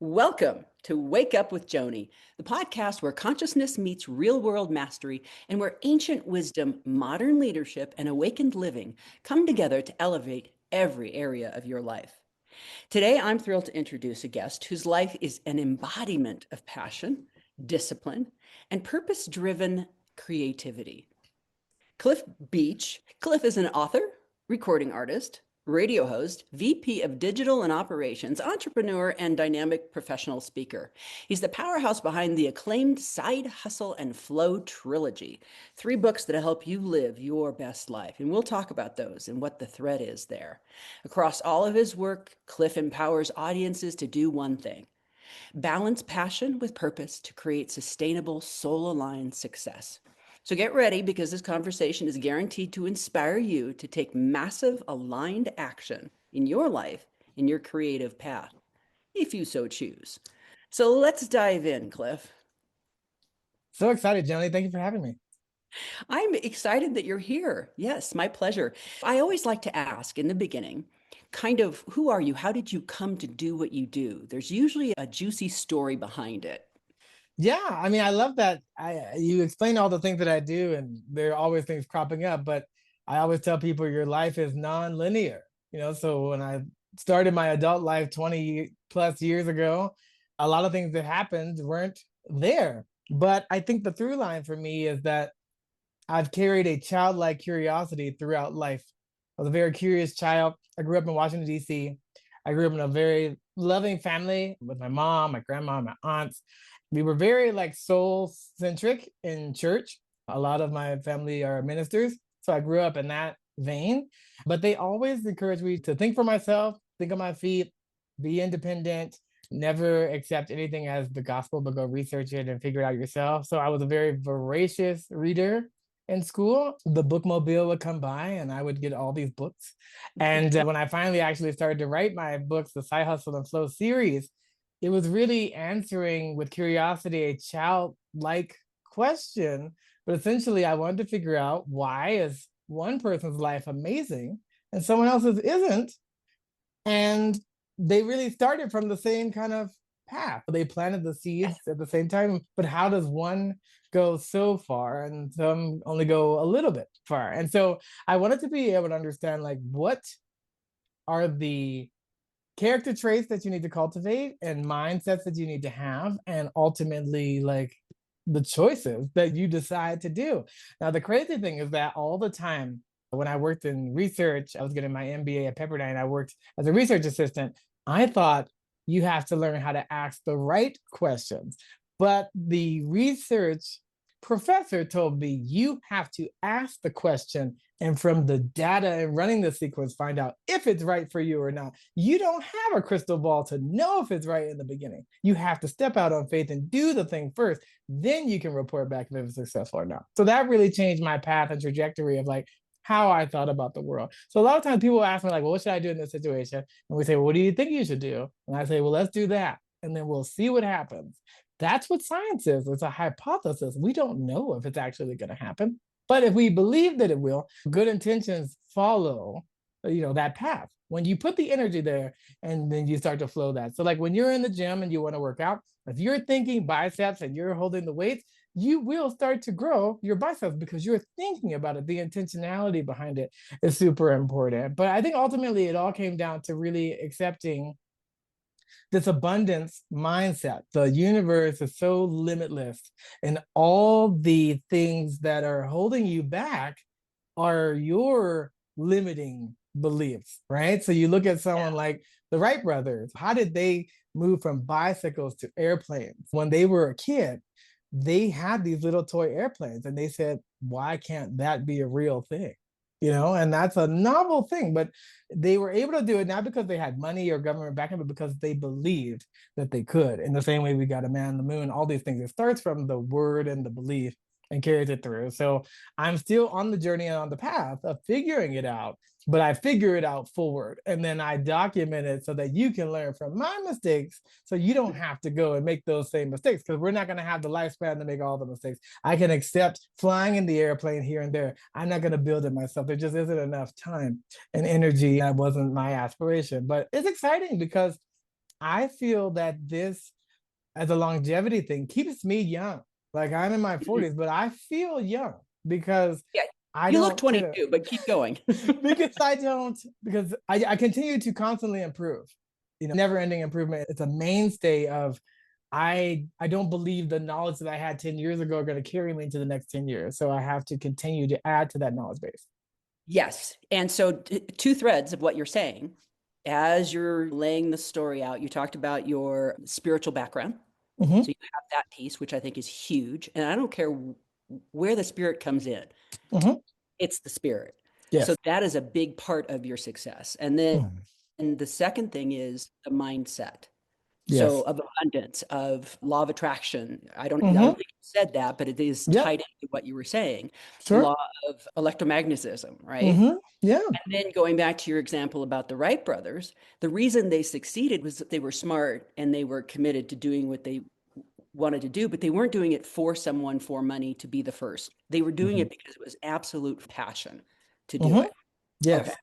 Welcome to Wake Up with Joni, the podcast where consciousness meets real world mastery and where ancient wisdom, modern leadership, and awakened living come together to elevate every area of your life. Today, I'm thrilled to introduce a guest whose life is an embodiment of passion, discipline, and purpose driven creativity. Cliff Beach. Cliff is an author, recording artist, radio host, VP of Digital and Operations, entrepreneur, and dynamic professional speaker. He's the powerhouse behind the acclaimed Side Hustle and Flow trilogy, three books that help you live your best life. And we'll talk about those and what the thread is there. Across all of his work, Cliff empowers audiences to do one thing: balance passion with purpose to create sustainable, soul aligned success. So get ready because this conversation is guaranteed to inspire you to take massive aligned action in your life, in your creative path, if you so choose. So let's dive in, Cliff. So excited, Joni. Thank you for having me. I'm excited that you're here. Yes, my pleasure. I always like to ask in the beginning, kind of, who are you? How did you come to do what you do? There's usually a juicy story behind it. Yeah, I love that. You explain all the things that I do, and there are always things cropping up. But I always tell people your life is non-linear. So when I started my adult life 20 plus years ago, a lot of things that happened weren't there. But I think the through line for me is that I've carried a childlike curiosity throughout life. I was a very curious child. I grew up in Washington, D.C. I grew up in a very loving family with my mom, my grandma, my aunts. We were very like soul centric in church. A lot of my family are ministers. So I grew up in that vein. But they always encouraged me to think for myself, think on my feet, be independent, never accept anything as the gospel, but go research it and figure it out yourself. So I was a very voracious reader in school. The bookmobile would come by and I would get all these books. And when I finally actually started to write my books, the Side Hustle and Flow series, it was really answering with curiosity a childlike question. But essentially, I wanted to figure out, why is one person's life amazing and someone else's isn't? And they really started from the same kind of path. They planted the seeds at the same time, but how does one go so far and some only go a little bit far? And so I wanted to be able to understand, like, what are the character traits that you need to cultivate and mindsets that you need to have, and ultimately, like, the choices that you decide to do. Now, the crazy thing is that all the time when I worked in research, I was getting my MBA at Pepperdine. I worked as a research assistant. I thought you have to learn how to ask the right questions. But the research professor told me you have to ask the question and from the data and running the sequence, find out if it's right for you or not. You don't have a crystal ball to know if it's right in the beginning. You have to step out on faith and do the thing first. Then you can report back if it was successful or not. So that really changed my path and trajectory of like how I thought about the world. So a lot of times people ask me like, well, what should I do in this situation? And we say, well, what do you think you should do? And I say, well, let's do that. And then we'll see what happens. That's what science is. It's a hypothesis. We don't know if it's actually going to happen. But if we believe that it will, good intentions follow, that path. When you put the energy there and then you start to flow that. So like when you're in the gym and you want to work out, if you're thinking biceps and you're holding the weights, you will start to grow your biceps because you're thinking about it. The intentionality behind it is super important. But I think ultimately it all came down to really accepting this abundance mindset. The universe is so limitless, and all the things that are holding you back are your limiting beliefs, right? So you look at someone like the Wright brothers. How did they move from bicycles to airplanes? When they were a kid, they had these little toy airplanes and they said, why can't that be a real thing? And that's a novel thing, but they were able to do it not because they had money or government backing, but because they believed that they could. In the same way we got a man on the moon, all these things, it starts from the word and the belief and carries it through. So I'm still on the journey and on the path of figuring it out, but I figure it out forward. And then I document it so that you can learn from my mistakes so you don't have to go and make those same mistakes, because we're not going to have the lifespan to make all the mistakes. I can accept flying in the airplane here and there. I'm not going to build it myself. There just isn't enough time and energy. That wasn't my aspiration, but it's exciting because I feel that this, as a longevity thing, keeps me young. Like I'm in my Mhm. 40s, but I feel young because Yeah. I You look don't, 22, but keep going. because I don't, because I continue to constantly improve. Never ending improvement. It's a mainstay of I don't believe the knowledge that I had 10 years ago are going to carry me into the next 10 years. So I have to continue to add to that knowledge base. Yes. And so, two threads of what you're saying. As you're laying the story out, you talked about your spiritual background. Mm-hmm, So, you have that piece, which I think is huge. And I don't care where the spirit comes in, mm-hmm. it's the spirit. So, Yes. that is a big part of your success. And then Mm. and the second thing is the mindset. So Yes. of abundance, of law of attraction. I don't Mm-hmm. think you said that, but it is Yep. tied into what you were saying. Sure. Law of electromagnetism, right? Mm-hmm. Yeah. And then going back to your example about the Wright brothers, the reason they succeeded was that they were smart and they were committed to doing what they wanted to do, but they weren't doing it for someone for money to be the first. They were doing Mm-hmm. it because it was absolute passion to do Mm-hmm. it. Okay. Yes.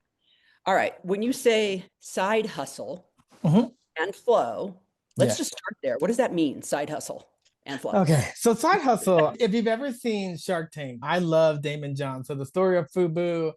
All right. When you say side hustle Mm-hmm. and flow, let's just Yes. start there. What does that mean, side hustle and flow? Okay, so side hustle. If you've ever seen Shark Tank, I love Damon John. So the story of Fubu,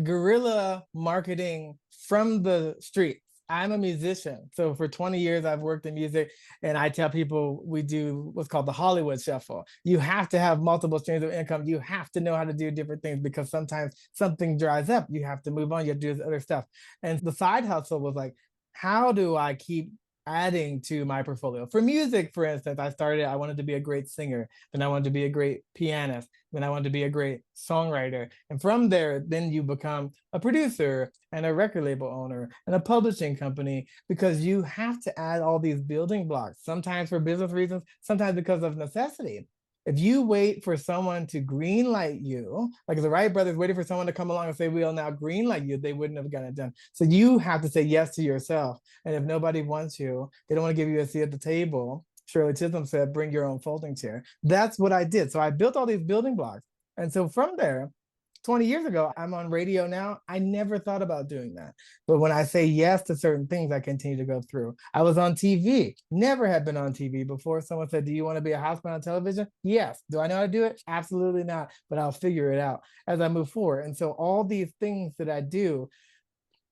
guerrilla marketing from the streets. I'm a musician, so for 20 years I've worked in music, and I tell people we do what's called the Hollywood shuffle. You have to have multiple streams of income. You have to know how to do different things because sometimes something dries up. You have to move on. You have to do this other stuff. And the side hustle was like, how do I keep adding to my portfolio? For music, for instance, I wanted to be a great singer, then I wanted to be a great pianist, then I wanted to be a great songwriter. And from there, then you become a producer and a record label owner and a publishing company because you have to add all these building blocks, sometimes for business reasons, sometimes because of necessity. If you wait for someone to green light you, like the Wright brothers waited for someone to come along and say, we'll now green light you, they wouldn't have gotten it done. So you have to say yes to yourself. And if nobody wants you, they don't want to give you a seat at the table. Shirley Chisholm said, bring your own folding chair. That's what I did. So I built all these building blocks. And so from there, 20 years ago, I'm on radio now. I never thought about doing that. But when I say yes to certain things, I continue to go through. I was on TV, never had been on TV before. Someone said, do you want to be a houseman on television? Yes. Do I know how to do it? Absolutely not. But I'll figure it out as I move forward. And so all these things that I do,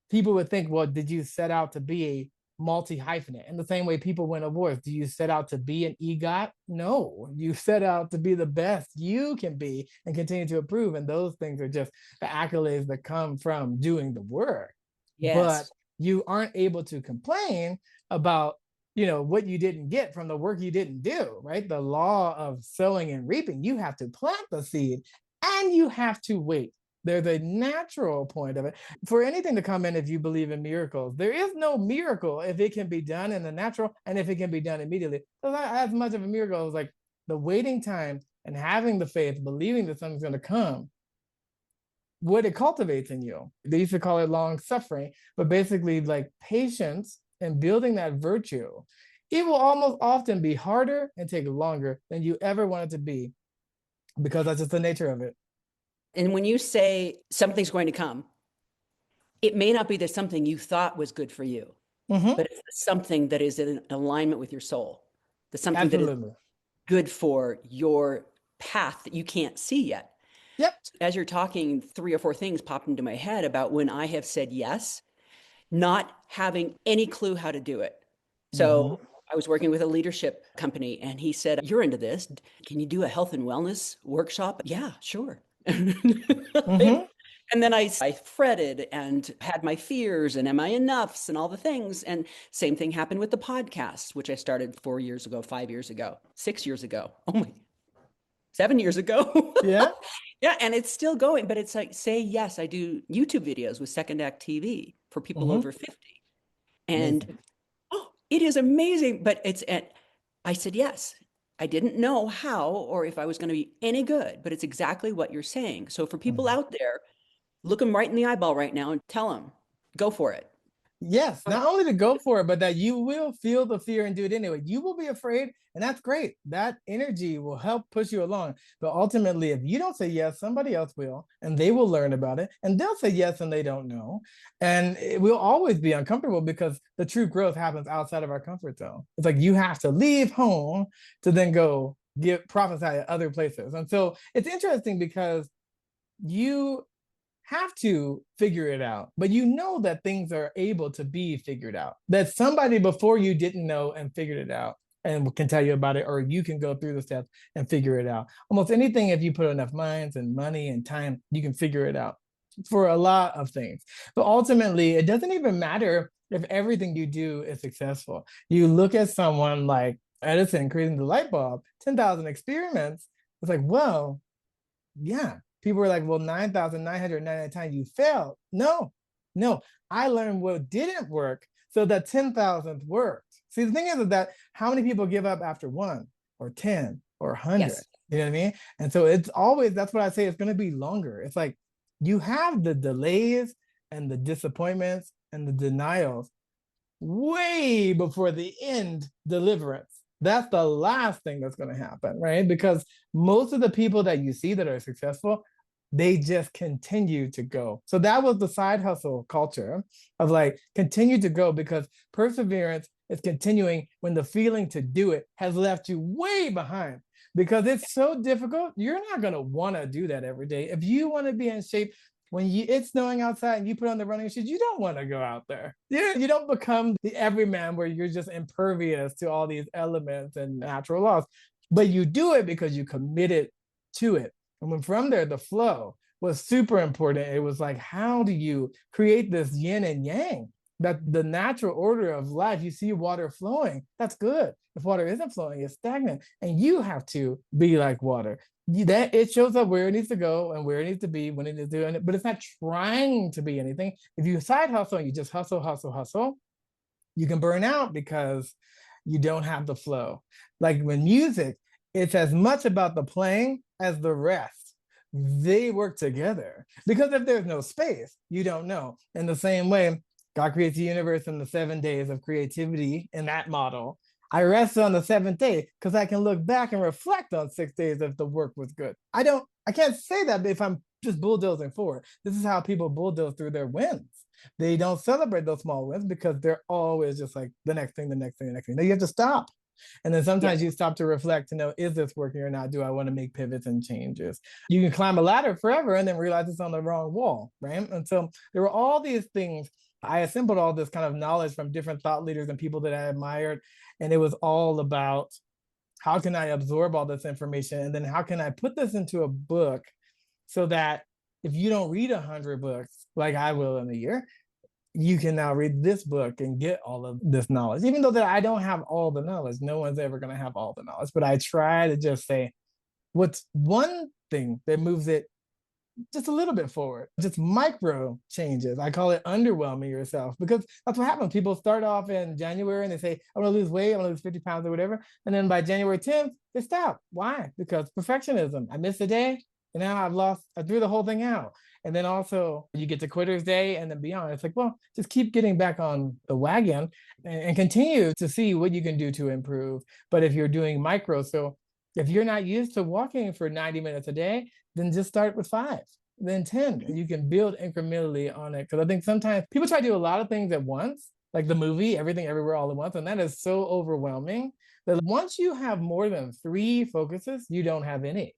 people would think, well, did you set out to be a multi hyphenate? In the same way people win awards, do you set out to be an EGOT? No, you set out to be the best you can be and continue to improve. And those things are just the accolades that come from doing the work. But Yes. you aren't able to complain about what you didn't get from the work you didn't do, right? The law of sowing and reaping. You have to plant the seed and you have to wait. There's a natural point of it. For anything to come in, if you believe in miracles, there is no miracle if it can be done in the natural and if it can be done immediately. So as much of a miracle as like the waiting time and having the faith, believing that something's going to come, what it cultivates in you. They used to call it long suffering, but basically like patience and building that virtue. It will almost often be harder and take longer than you ever want it to be because that's just the nature of it. And when you say something's going to come, it may not be that something you thought was good for you, Mm-hmm. but it's something that is in alignment with your soul, the something that is Absolutely. good for your path that you can't see yet. Yep. As you're talking, three or four things popped into my head about when I have said yes, not having any clue how to do it. Mm-hmm. So I was working with a leadership company and he said, you're into this. Can you do a health and wellness workshop? Yeah, sure. Mm-hmm. And then I fretted and had my fears and am I enoughs and all the things. And same thing happened with the podcast, which I started 4 years ago, 5 years ago, 6 years ago. Oh my, 7 years ago. Yeah. Yeah, and it's still going, but it's like, say yes, I do YouTube videos with Second Act TV for people Mm-hmm. over 50. And Amazing. oh, it is amazing. But I said yes. I didn't know how or if I was going to be any good, but it's exactly what you're saying. So for people Mm-hmm. out there, look them right in the eyeball right now and tell them, go for it. Yes, not only to go for it, but that you will feel the fear and do it anyway. You will be afraid, and that's great. That energy will help push you along. But ultimately, if you don't say yes, somebody else will, and they will learn about it, and they'll say yes and they don't know. And it will always be uncomfortable because the true growth happens outside of our comfort zone. It's like you have to leave home to then go give prophesy at other places. And so it's interesting because you have to figure it out, but you know that things are able to be figured out, that somebody before you didn't know and figured it out and can tell you about it, or you can go through the steps and figure it out. Almost anything, if you put enough minds and money and time, you can figure it out for a lot of things. But ultimately, it doesn't even matter if everything you do is successful. You look at someone like Edison creating the light bulb, 10,000 experiments. It's like, well, yeah. People were like, well, 9,999 times you failed. No, no. I learned what didn't work so that 10,000th worked. See, the thing is that how many people give up after one or 10 or 100? Yes. You know what I mean? And so it's always, that's what I say, it's going to be longer. It's like you have the delays and the disappointments and the denials way before the end deliverance. That's the last thing that's going to happen, right? Because most of the people that you see that are successful, they just continue to go. So that was the side hustle culture of like continue to go, because perseverance is continuing when the feeling to do it has left you way behind, because it's so difficult. You're not going to want to do that every day. If you want to be in shape, when it's snowing outside and you put on the running shoes, you don't want to go out there. You don't become the everyman where you're just impervious to all these elements and natural laws, but you do it because you committed to it. And when from there, the flow was super important. It was like, how do you create this yin and yang? That the natural order of life, you see water flowing, that's good. If water isn't flowing, it's stagnant. And you have to be like water. That it shows up where it needs to go and where it needs to be when it needs to do it, but it's not trying to be anything. If you side hustle and you just hustle, hustle, hustle, you can burn out because you don't have the flow. Like when music, it's as much about the playing as the rest. They work together because if there's no space, you don't know. In the same way, God creates the universe in the 7 days of creativity in that model. I rest on the seventh day because I can look back and reflect on 6 days if the work was good. I can't say that if I'm just bulldozing forward. This is how people bulldoze through their wins. They don't celebrate those small wins because they're always just like the next thing, the next thing, the next thing. Now you have to stop. And then sometimes Yes. you stop to reflect to know, is this working or not? Do I want to make pivots and changes? You can climb a ladder forever and then realize it's on the wrong wall, right? And so there were all these things. I assembled all this kind of knowledge from different thought leaders and people that I admired. And it was all about how can I absorb all this information? And then how can I put this into a book so that if you don't read 100 books like I will in a year, you can now read this book and get all of this knowledge. Even though that I don't have all the knowledge, no one's ever going to have all the knowledge. But I try to just say, what's one thing that moves it just a little bit forward, just micro changes. I call it underwhelming yourself, because that's what happens. People start off in January and they say, I want to lose weight, I want to lose 50 pounds or whatever. And then by January 10th, they stop. Why? Because perfectionism. I missed a day and now I threw the whole thing out. And then also you get to quitter's day and then beyond. It's like, well, just keep getting back on the wagon and continue to see what you can do to improve. But if you're doing micro, so if you're not used to walking for 90 minutes a day, then just start with 5, then 10, and you can build incrementally on it. Because I think sometimes people try to do a lot of things at once, like the movie, Everything Everywhere All at Once, and that is so overwhelming that once you have more than 3 focuses, you don't have any,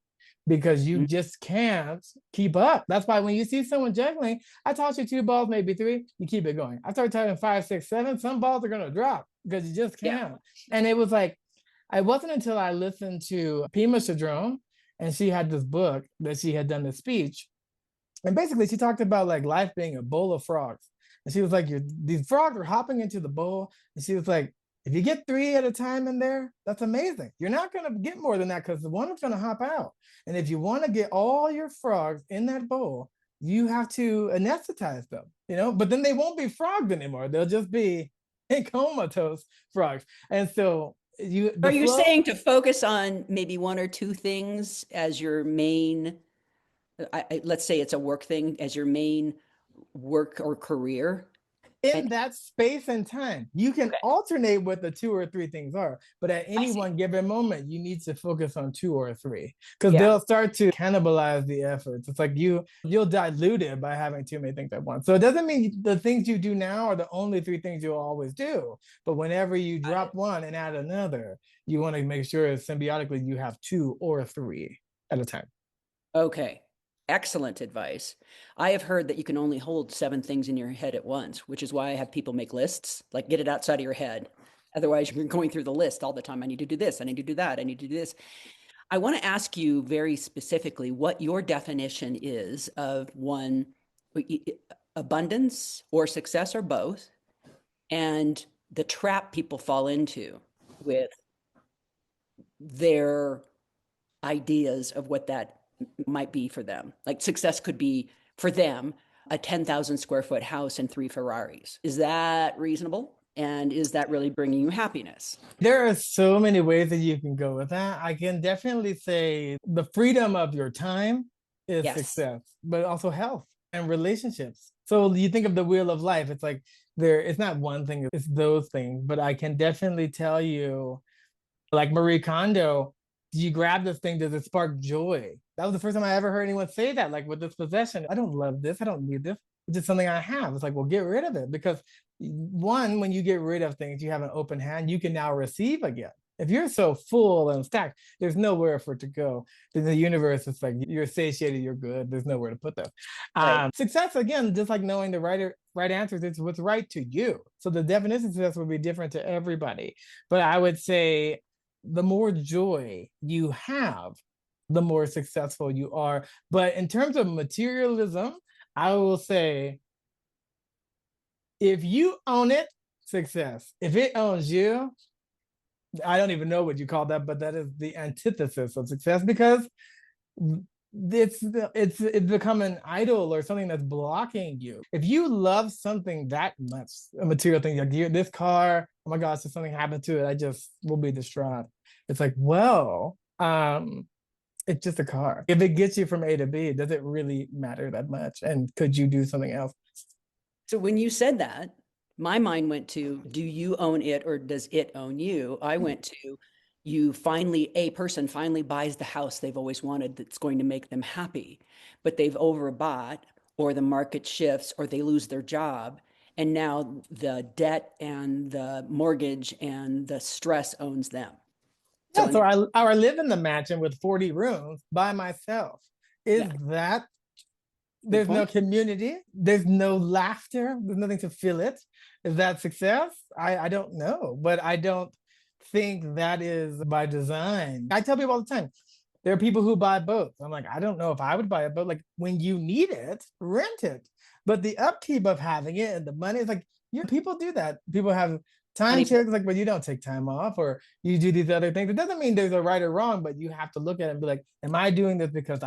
because you just can't keep up. That's why when you see someone juggling, I toss you 2 balls, maybe 3, you keep it going. I start talking 5, 6, 7, some balls are going to drop because you just Yeah. can't. And it was like, it wasn't until I listened to Pima Chadron, and she had this book that she had done this speech. And basically, she talked about like life being a bowl of frogs. And she was like, these frogs are hopping into the bowl. And she was like, if you get 3 at a time in there, that's amazing. You're not going to get more than that because the one is going to hop out. And if you want to get all your frogs in that bowl, you have to anesthetize them, but then they won't be frogs anymore. They'll just be comatose frogs. And so Are the you flow. saying to focus on maybe 1 or 2 things as your main, let's say it's a work thing, as your main work or career? in And that space and time. You can okay, alternate what the two or three things are, but at I any see. one given moment, you need to focus on two or three because Yeah. they'll start to cannibalize the efforts. It's like you'll dilute it by having too many things at once. So it doesn't mean the things you do now are the only three things you'll always do. But whenever you Got it. drop one and add another, you want to make sure symbiotically you have two or three at a time. Okay. Excellent advice. I have heard that you can only hold seven things in your head at once, which is why I have people make lists, like get it outside of your head. Otherwise, you're going through the list all the time. I need to do this. I need to do that. I need to do this. I want to ask you very specifically what your definition is of one, abundance or success or both, and the trap people fall into with their ideas of what that might be for them. Like success could be for them a 10,000 square foot house and three Ferraris. Is that reasonable? And is that really bringing you happiness? There are so many ways that you can go with that. I can definitely say the freedom of your time is Yes. success, but also health and relationships. So you think of the wheel of life, it's like it's not one thing, it's those things. But I can definitely tell you, like Marie Kondo, you grab this thing, does it spark joy? That was the first time I ever heard anyone say that, like with this possession. I don't love this, I don't need this. It's just something I have. It's like, well, get rid of it. Because one, when you get rid of things, you have an open hand, you can now receive again. If you're so full and stacked, there's nowhere for it to go. Then the universe is like, you're satiated, you're good. There's nowhere to put them. Right. Success, again, just like knowing the right answers, it's what's right to you. So the definition of success would be different to everybody. But I would say the more joy you have, the more successful you are. But in terms of materialism, I will say if you own it, success. If it owns you, I don't even know what you call that, but that is the antithesis of success because it's become an idol or something that's blocking you. If you love something that much, a material thing like this car, oh my gosh, if something happened to it, I just will be distraught. It's like, well, it's just a car. If it gets you from A to B, does it really matter that much? And could you do something else? So when you said that, my mind went to, do you own it or does it own you? I went to, a person finally buys the house they've always wanted that's going to make them happy, but they've overbought, or the market shifts, or they lose their job. And now the debt and the mortgage and the stress owns them. So, Yeah, so I live in the mansion with 40 rooms by myself. Is yeah, that good there's no point. community, there's no laughter, there's nothing to fill it? Is that success? I don't know, but I don't think that is by design. I tell people all the time, there are people who buy boats. I'm like, I don't know if I would buy a boat. Like when you need it, rent it. But the upkeep of having it and the money is like, people do that. People have time Money pit. shares, like, but you don't take time off or you do these other things. It doesn't mean there's a right or wrong, but you have to look at it and be like, am I doing this because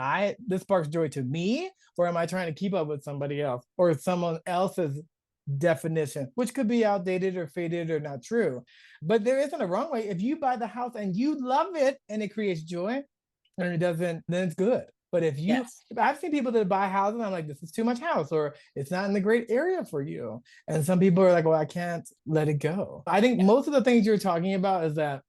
this sparks joy to me, or am I trying to keep up with somebody else or someone else's definition, which could be outdated or faded or not true? But there isn't a wrong way. If you buy the house and you love it and it creates joy, and it doesn't, then it's good. But Yes. I've seen people that buy houses, and I'm like, this is too much house, or it's not in the great area for you. And some people are like, well, I can't let it go. I think Yeah. most of the things you're talking about is that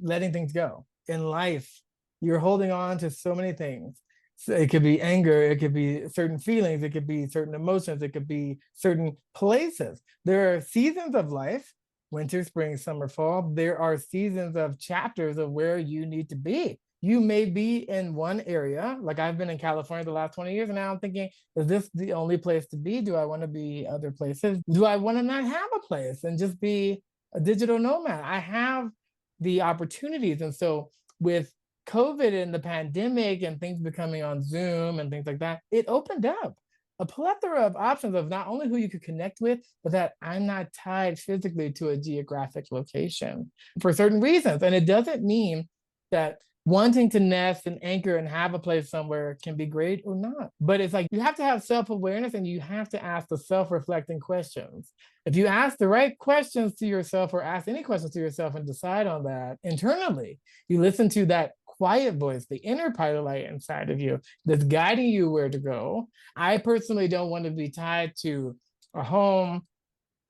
letting things go in life. You're holding on to so many things. So it could be anger, it could be certain feelings, it could be certain emotions, it could be certain places. There are seasons of life, winter, spring, summer, fall. There are seasons of chapters of where you need to be. You may be in one area, like I've been in California the last 20 years, and now I'm thinking, is this the only place to be? Do I want to be other places? Do I want to not have a place and just be a digital nomad? I have the opportunities. And so with COVID and the pandemic and things becoming on Zoom and things like that, it opened up a plethora of options of not only who you could connect with, but that I'm not tied physically to a geographic location for certain reasons. And it doesn't mean that wanting to nest and anchor and have a place somewhere can be great or not. But it's like you have to have self awareness and you have to ask the self reflecting questions. If you ask the right questions to yourself or ask any questions to yourself and decide on that internally, you listen to that quiet voice, the inner pilot inside of you that's guiding you where to go. I personally don't want to be tied to a home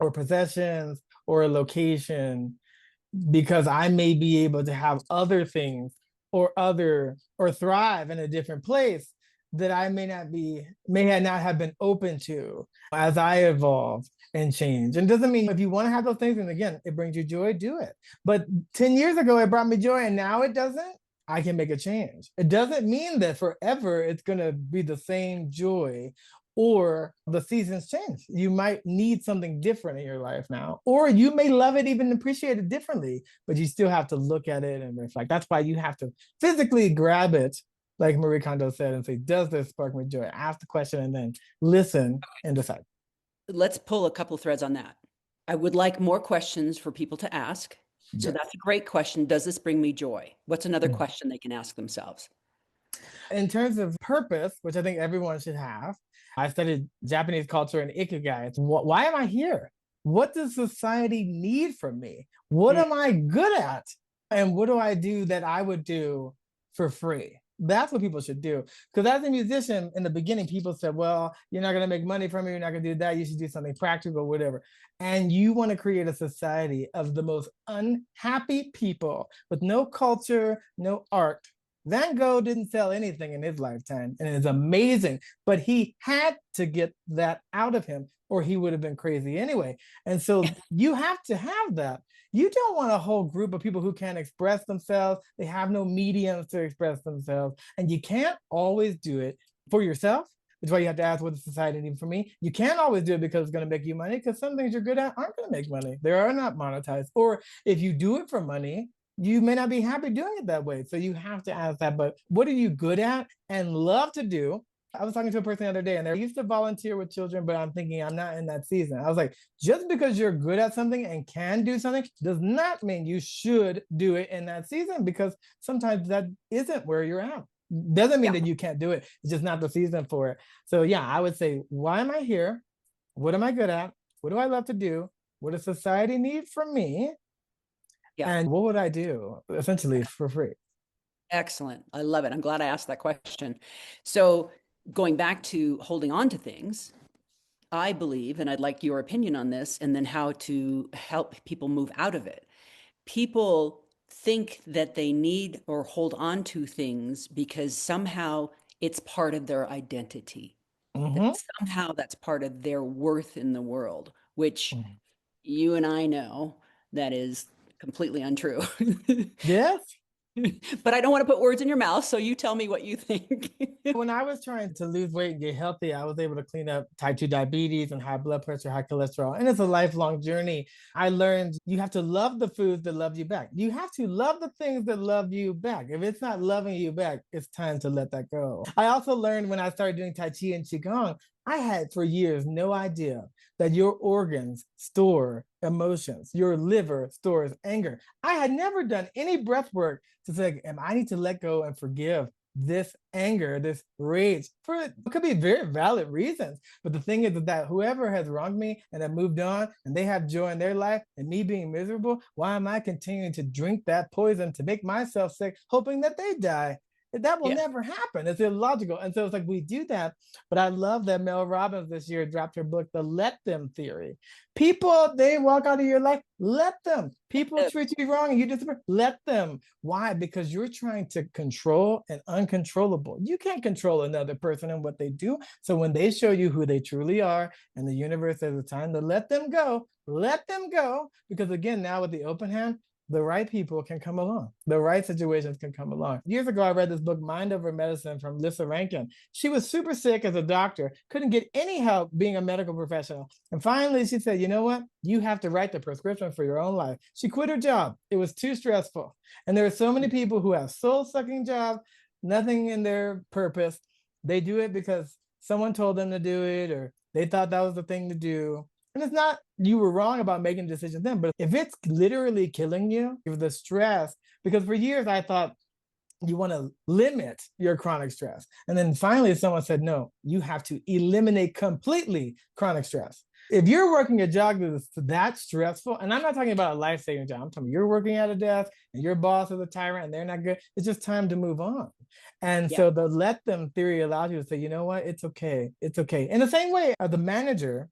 or possessions or a location, because I may be able to have other things or thrive in a different place that I may not have been open to as I evolve and change. And doesn't mean if you want to have those things, and again, it brings you joy, do it. But 10 years ago, it brought me joy and now it doesn't. I can make a change. It doesn't mean that forever it's going to be the same joy or the seasons change. You might need something different in your life now, or you may love it, even appreciate it differently, but you still have to look at it and reflect. That's why you have to physically grab it, like Marie Kondo said, and say, does this spark me joy? Ask the question and then listen and decide. Let's pull a couple threads on that. I would like more questions for people to ask. So Yes. that's a great question. Does this bring me joy? What's another Mm. question they can ask themselves? In terms of purpose, which I think everyone should have, I studied Japanese culture and Ikigai. It's why am I here? What does society need from me? What Mm, am I good at? And what do I do that I would do for free? That's what people should do. Because as a musician, in the beginning, people said, well, you're not going to make money from it. You're not going to do that. You should do something practical, whatever. And you want to create a society of the most unhappy people with no culture, no art. Van Gogh didn't sell anything in his lifetime, and it's amazing. But he had to get that out of him, or he would have been crazy anyway. And so you have to have that. You don't want a whole group of people who can't express themselves. They have no mediums to express themselves. And you can't always do it for yourself. That's why you have to ask what the society needs from me. You can't always do it because it's going to make you money, because some things you're good at aren't going to make money. They are not monetized. Or if you do it for money, you may not be happy doing it that way. So you have to ask that. But what are you good at and love to do? I was talking to a person the other day and they used to volunteer with children, but I'm thinking I'm not in that season. I was like, just because you're good at something and can do something does not mean you should do it in that season, because sometimes that isn't where you're at. Doesn't mean yeah, that you can't do it. It's just not the season for it. So yeah, I would say, why am I here? What am I good at? What do I love to do? What does society need from me? yeah. And what would I do essentially for free? Excellent. I love it. I'm glad I asked that question. So going back to holding on to things, I believe, and I'd like your opinion on this, and then how to help people move out of it. People think that they need or hold on to things because somehow it's part of their identity, that Mm-hmm. somehow that's part of their worth in the world, which you and I know that is completely untrue. Yes. But I don't want to put words in your mouth, so you tell me what you think. When I was trying to lose weight and get healthy, I was able to clean up type 2 diabetes and high blood pressure, high cholesterol. And it's a lifelong journey. I learned you have to love the foods that love you back. You have to love the things that love you back. If it's not loving you back, it's time to let that go. I also learned when I started doing Tai Chi and Qigong, I had for years no idea that your organs store emotions, your liver stores anger. I had never done any breath work to say, I need to let go and forgive this anger, this rage, for it could be very valid reasons. But the thing is that whoever has wronged me and have moved on and they have joy in their life and me being miserable, why am I continuing to drink that poison to make myself sick, hoping that they die? That will Yeah. never happen. It's illogical. And so it's like we do that. But I love that Mel Robbins this year dropped her book, The Let Them Theory. People, they walk out of your life, let them. People treat you wrong and you disappear, let them. Why? Because you're trying to control an uncontrollable. You can't control another person and what they do. So when they show you who they truly are and the universe says it's time to let them go, let them go. Because again, now with the open hand, the right people can come along. The right situations can come along. Years ago, I read this book, Mind Over Medicine, from Lissa Rankin. She was super sick as a doctor, couldn't get any help being a medical professional. And finally, she said, you know what? You have to write the prescription for your own life. She quit her job. It was too stressful. And there are so many people who have soul-sucking jobs, nothing in their purpose. They do it because someone told them to do it, or they thought that was the thing to do. And it's not you were wrong about making decisions then, but if it's literally killing you, if the stress, because for years I thought you want to limit your chronic stress. And then finally someone said, no, you have to eliminate completely chronic stress. If you're working a job that's that stressful, and I'm not talking about a life-saving job, I'm talking you're working at a desk and your boss is a tyrant and they're not good, it's just time to move on. And Yeah. so the let them theory allows you to say, you know what, it's okay. It's okay. In the same way, as a manager,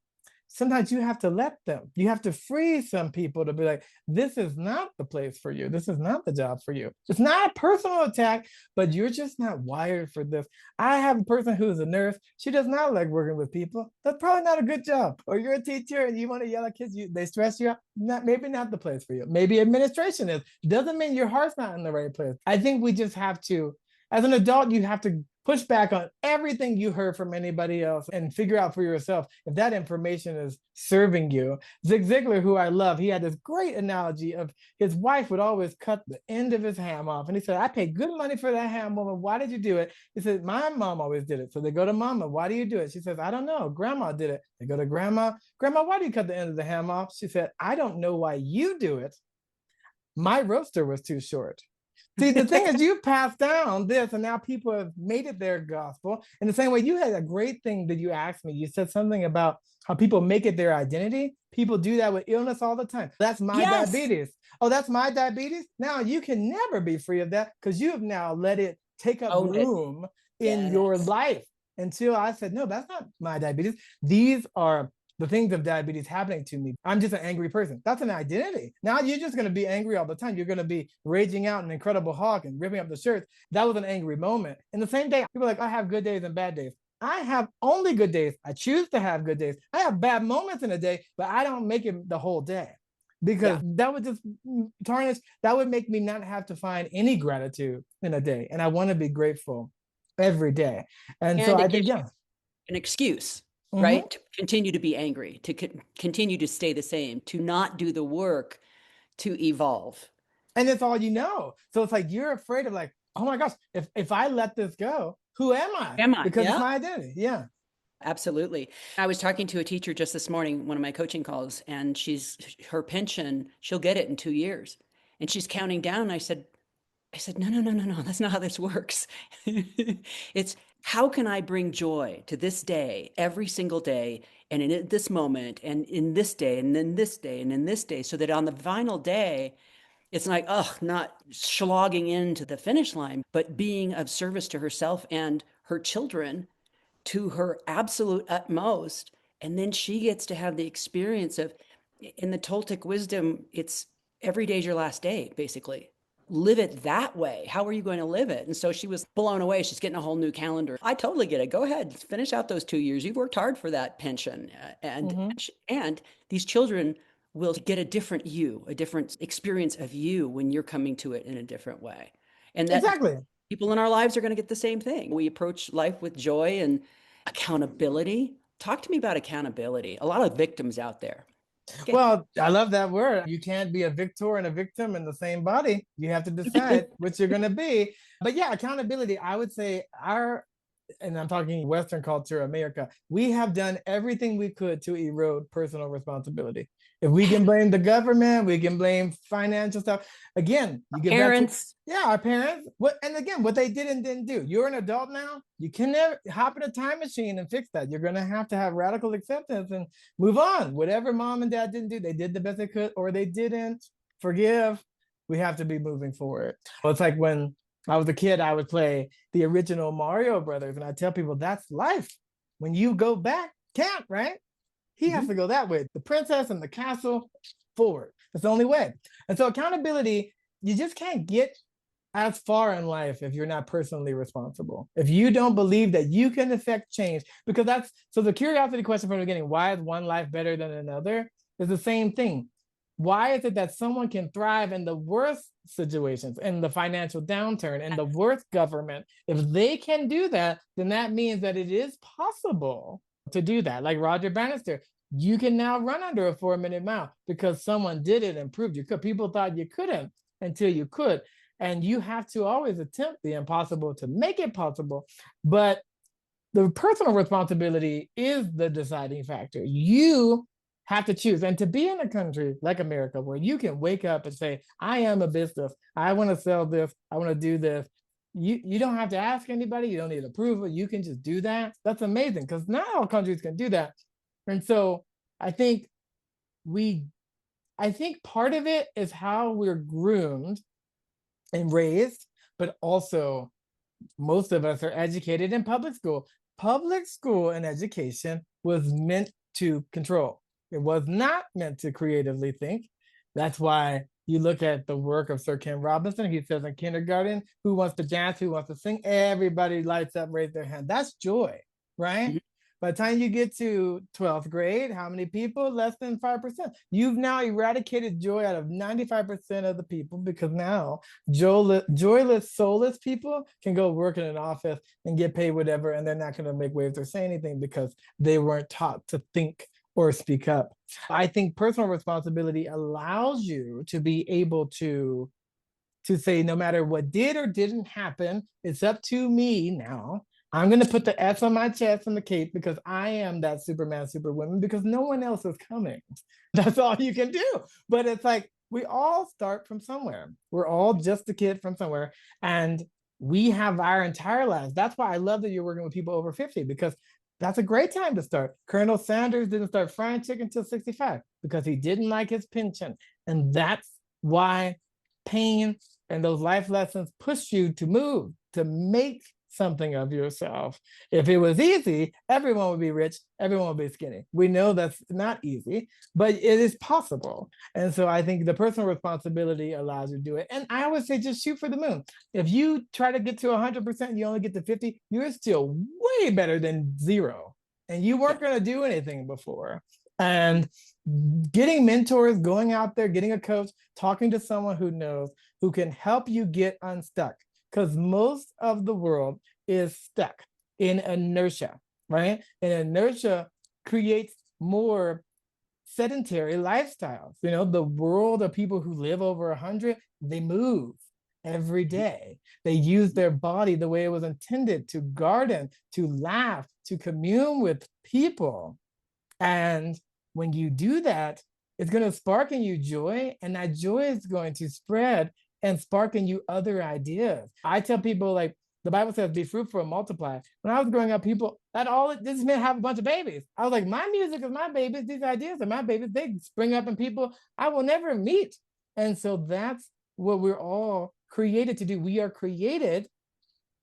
sometimes you have to let them. You have to free some people to be like, this is not the place for you. This is not the job for you. It's not a personal attack, but you're just not wired for this. I have a person who is a nurse. She does not like working with people. That's probably not a good job. Or you're a teacher and you want to yell at kids, they stress you out. Maybe not the place for you. Maybe administration is. Doesn't mean your heart's not in the right place. I think we just have to, as an adult, you have to push back on everything you heard from anybody else and figure out for yourself if that information is serving you. Zig Ziglar, who I love, he had this great analogy of his wife would always cut the end of his ham off. And he said, I paid good money for that ham, woman. Why did you do it? He said, my mom always did it. So they go to mama. Why do you do it? She says, I don't know. Grandma did it. They go to grandma. Grandma, why do you cut the end of the ham off? She said, I don't know why you do it. My roaster was too short. See, the thing is, you passed down this, and now people have made it their gospel. In the same way, you had a great thing that you asked me. You said something about how people make it their identity. People do that with illness all the time. That's my Yes. diabetes. Oh, that's my diabetes. Now you can never be free of that because you have now let it take up Own it. room in your Yes. life. Until I said, no, that's not my diabetes. These are the things of diabetes happening to me. I'm just an angry person. That's an identity. Now you're just going to be angry all the time. You're going to be raging out an Incredible Hulk and ripping up the shirts. That was an angry moment. And the same day, people are like, I have good days and bad days. I have only good days. I choose to have good days. I have bad moments in a day, but I don't make it the whole day because Yeah. that would just tarnish. That would make me not have to find any gratitude in a day. And I want to be grateful every day. And so And I it think, gives you yeah. an excuse, Mm-hmm. right? To continue to be angry, to continue to stay the same, to not do the work to evolve. And it's all you know. So it's like you're afraid of like, oh my gosh, if I let this go, who am I? Am I? Because it's Yeah. my identity. Yeah. Absolutely. I was talking to a teacher just this morning, one of my coaching calls, and her pension, she'll get it in 2 years. And she's counting down. I said, no, no, no, no, no, that's not how this works. It's how can I bring joy to this day, every single day, and in this moment, and in this day, and then this day, and in this day, so that on the final day, it's like, oh, not slogging into the finish line, but being of service to herself and her children to her absolute utmost. And then she gets to have the experience of, in the Toltec wisdom, it's every day's your last day, basically. Live it that way. How are you going to live it? And so she was blown away. She's getting a whole new calendar. I totally get it. Go ahead, finish out those 2 years. You've worked hard for that pension, and Mm-hmm. and these children will get a different you, a different experience of you when you're coming to it in a different way. And that Exactly. people in our lives are going to get the same thing. We approach life with joy and accountability. Talk to me about accountability. A lot of victims out there. Okay. Well, I love that word. You can't be a victor and a victim in the same body. You have to decide which you're going to be. But yeah, accountability, I would say and I'm talking Western culture, America, we have done everything we could to erode personal responsibility. If we can blame the government, we can blame financial stuff. Again, you get back to, Parents, yeah, our parents. And again, what they did and didn't do. You're an adult now. You can never hop in a time machine and fix that. You're going to have radical acceptance and move on. Whatever mom and dad didn't do, they did the best they could or they didn't. Forgive. We have to be moving forward. Well, it's like when I was a kid, I would play the original Mario Brothers, and I tell people that's life. When you go back, can't, right? He has mm-hmm. to go that way. The princess and the castle forward. That's the only way. And so accountability, you just can't get as far in life if you're not personally responsible. If you don't believe that you can affect change, because that's so the curiosity question from the beginning, why is one life better than another? Is the same thing. Why is it that someone can thrive in the worst situations, in the financial downturn, in the worst government? If they can do that, then that means that it is possible to do that. Like Roger Bannister, you can now run under a 4-minute mile because someone did it and proved you could. People thought you couldn't until you could. And you have to always attempt the impossible to make it possible. But the personal responsibility is the deciding factor. You have to choose. And to be in a country like America where you can wake up and say, I am a business, I want to sell this, I want to do this. You don't have to ask anybody, you don't need approval, you can just do that. That's amazing because not all countries can do that. And so I think part of it is how we're groomed and raised, but also most of us are educated in public school. Public school and education was meant to control. It was not meant to creatively think. That's why you look at the work of Sir Ken Robinson. He says in kindergarten, who wants to dance, who wants to sing? Everybody lights up, raise their hand. That's joy, right? Mhm. By the time you get to 12th grade, how many people? Less than 5%. You've now eradicated joy out of 95% of the people, because now joyless, soulless people can go work in an office and get paid whatever, and they're not going to make waves or say anything because they weren't taught to think or speak up. I think personal responsibility allows you to be able to say, no matter what did or didn't happen, it's up to me now. I'm going to put the S on my chest and the cape because I am that Superman, Superwoman, because no one else is coming. That's all you can do. But it's like we all start from somewhere. We're all just a kid from somewhere. And we have our entire lives. That's why I love that you're working with people over 50, because that's a great time to start. Colonel Sanders didn't start frying chicken until 65 because he didn't like his pension. And that's why pain and those life lessons push you to move, to make something of yourself. If it was easy, everyone would be rich, everyone would be skinny. We know that's not easy, but it is possible. And so I think the personal responsibility allows you to do it. And I always say, just shoot for the moon. If you try to get to 100% and you only get to 50, you're still way better than zero. And you weren't going to do anything before. And getting mentors, going out there, getting a coach, talking to someone who knows, who can help you get unstuck. Because most of the world is stuck in inertia, right? And inertia creates more sedentary lifestyles. You know, the world of people who live over 100, they move every day. They use their body the way it was intended, to garden, to laugh, to commune with people. And when you do that, it's going to spark in you joy, and that joy is going to spread and spark in you other ideas. I tell people, like, the Bible says, be fruitful and multiply. When I was growing up, people, that all this meant have a bunch of babies. I was like, my music is my babies. These ideas are my babies. They spring up in people I will never meet. And so that's what we're all created to do. We are created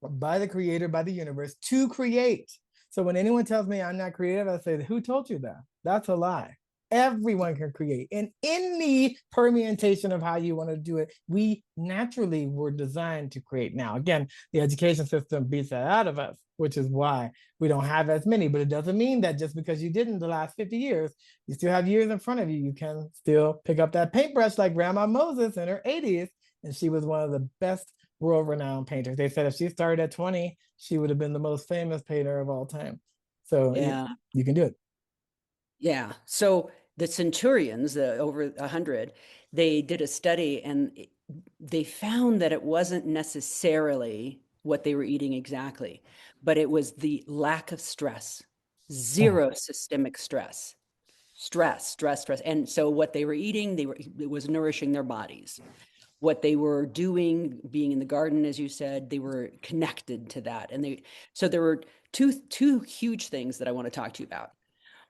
by the creator, by the universe, to create. So when anyone tells me I'm not creative, I say, who told you that? That's a lie. Everyone can create in any permutation of how you want to do it. We naturally were designed to create. Now, again, the education system beats that out of us, which is why we don't have as many. But it doesn't mean that just because you didn't the last 50 years, you still have years in front of you. You can still pick up that paintbrush like Grandma Moses in her 80s. And she was one of the best world-renowned painters. They said if she started at 20, she would have been the most famous painter of all time. So Yeah. you can do it. Yeah. So the centurions, the over 100, they did a study and they found that it wasn't necessarily what they were eating exactly, but it was the lack of stress, Mm, zero systemic stress, stress. And so what they were eating, it was nourishing their bodies. What they were doing, being in the garden, as you said, they were connected to that. So there were two huge things that I want to talk to you about.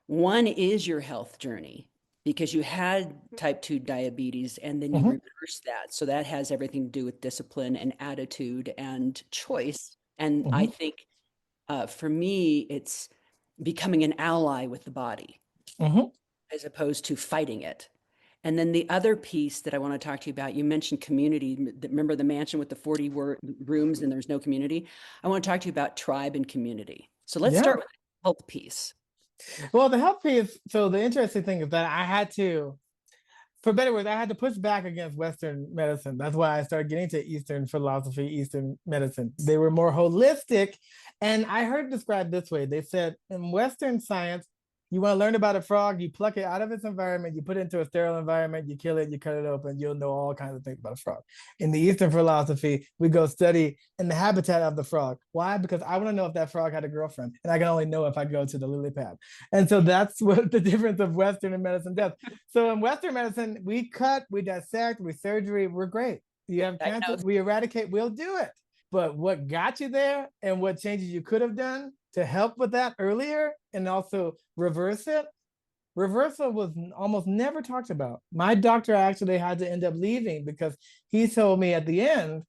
One is your health journey, because you had type 2 diabetes and then you mhm, reversed that. So that has everything to do with discipline and attitude and choice. And I mhm, think for me, it's becoming an ally with the body mhm. as opposed to fighting it. And then the other piece that I want to talk to you about, you mentioned community. Remember the mansion with the 40 rooms and there's no community? I want to talk to you about tribe and community. So let's Yeah. start with the health piece. Well, the health piece. So the interesting thing is that I had to, for better words, I had to push back against Western medicine. That's why I started getting to Eastern philosophy, Eastern medicine. They were more holistic. And I heard it described this way. They said in Western science, you want to learn about a frog, you pluck it out of its environment, you put it into a sterile environment, you kill it, you cut it open, you'll know all kinds of things about a frog. In the Eastern philosophy, we go study in the habitat of the frog. Why? Because I want to know if that frog had a girlfriend, and I can only know if I go to the lily pad. And so that's what the difference of Western and medicine does. So in Western medicine, we cut, we dissect, we surgery, we're great. You have cancer, Diagnose. we eradicate, we'll do it. But what got you there and what changes you could have done to help with that earlier and also reverse it, reversal was almost never talked about. My doctor actually had to end up leaving because he told me at the end,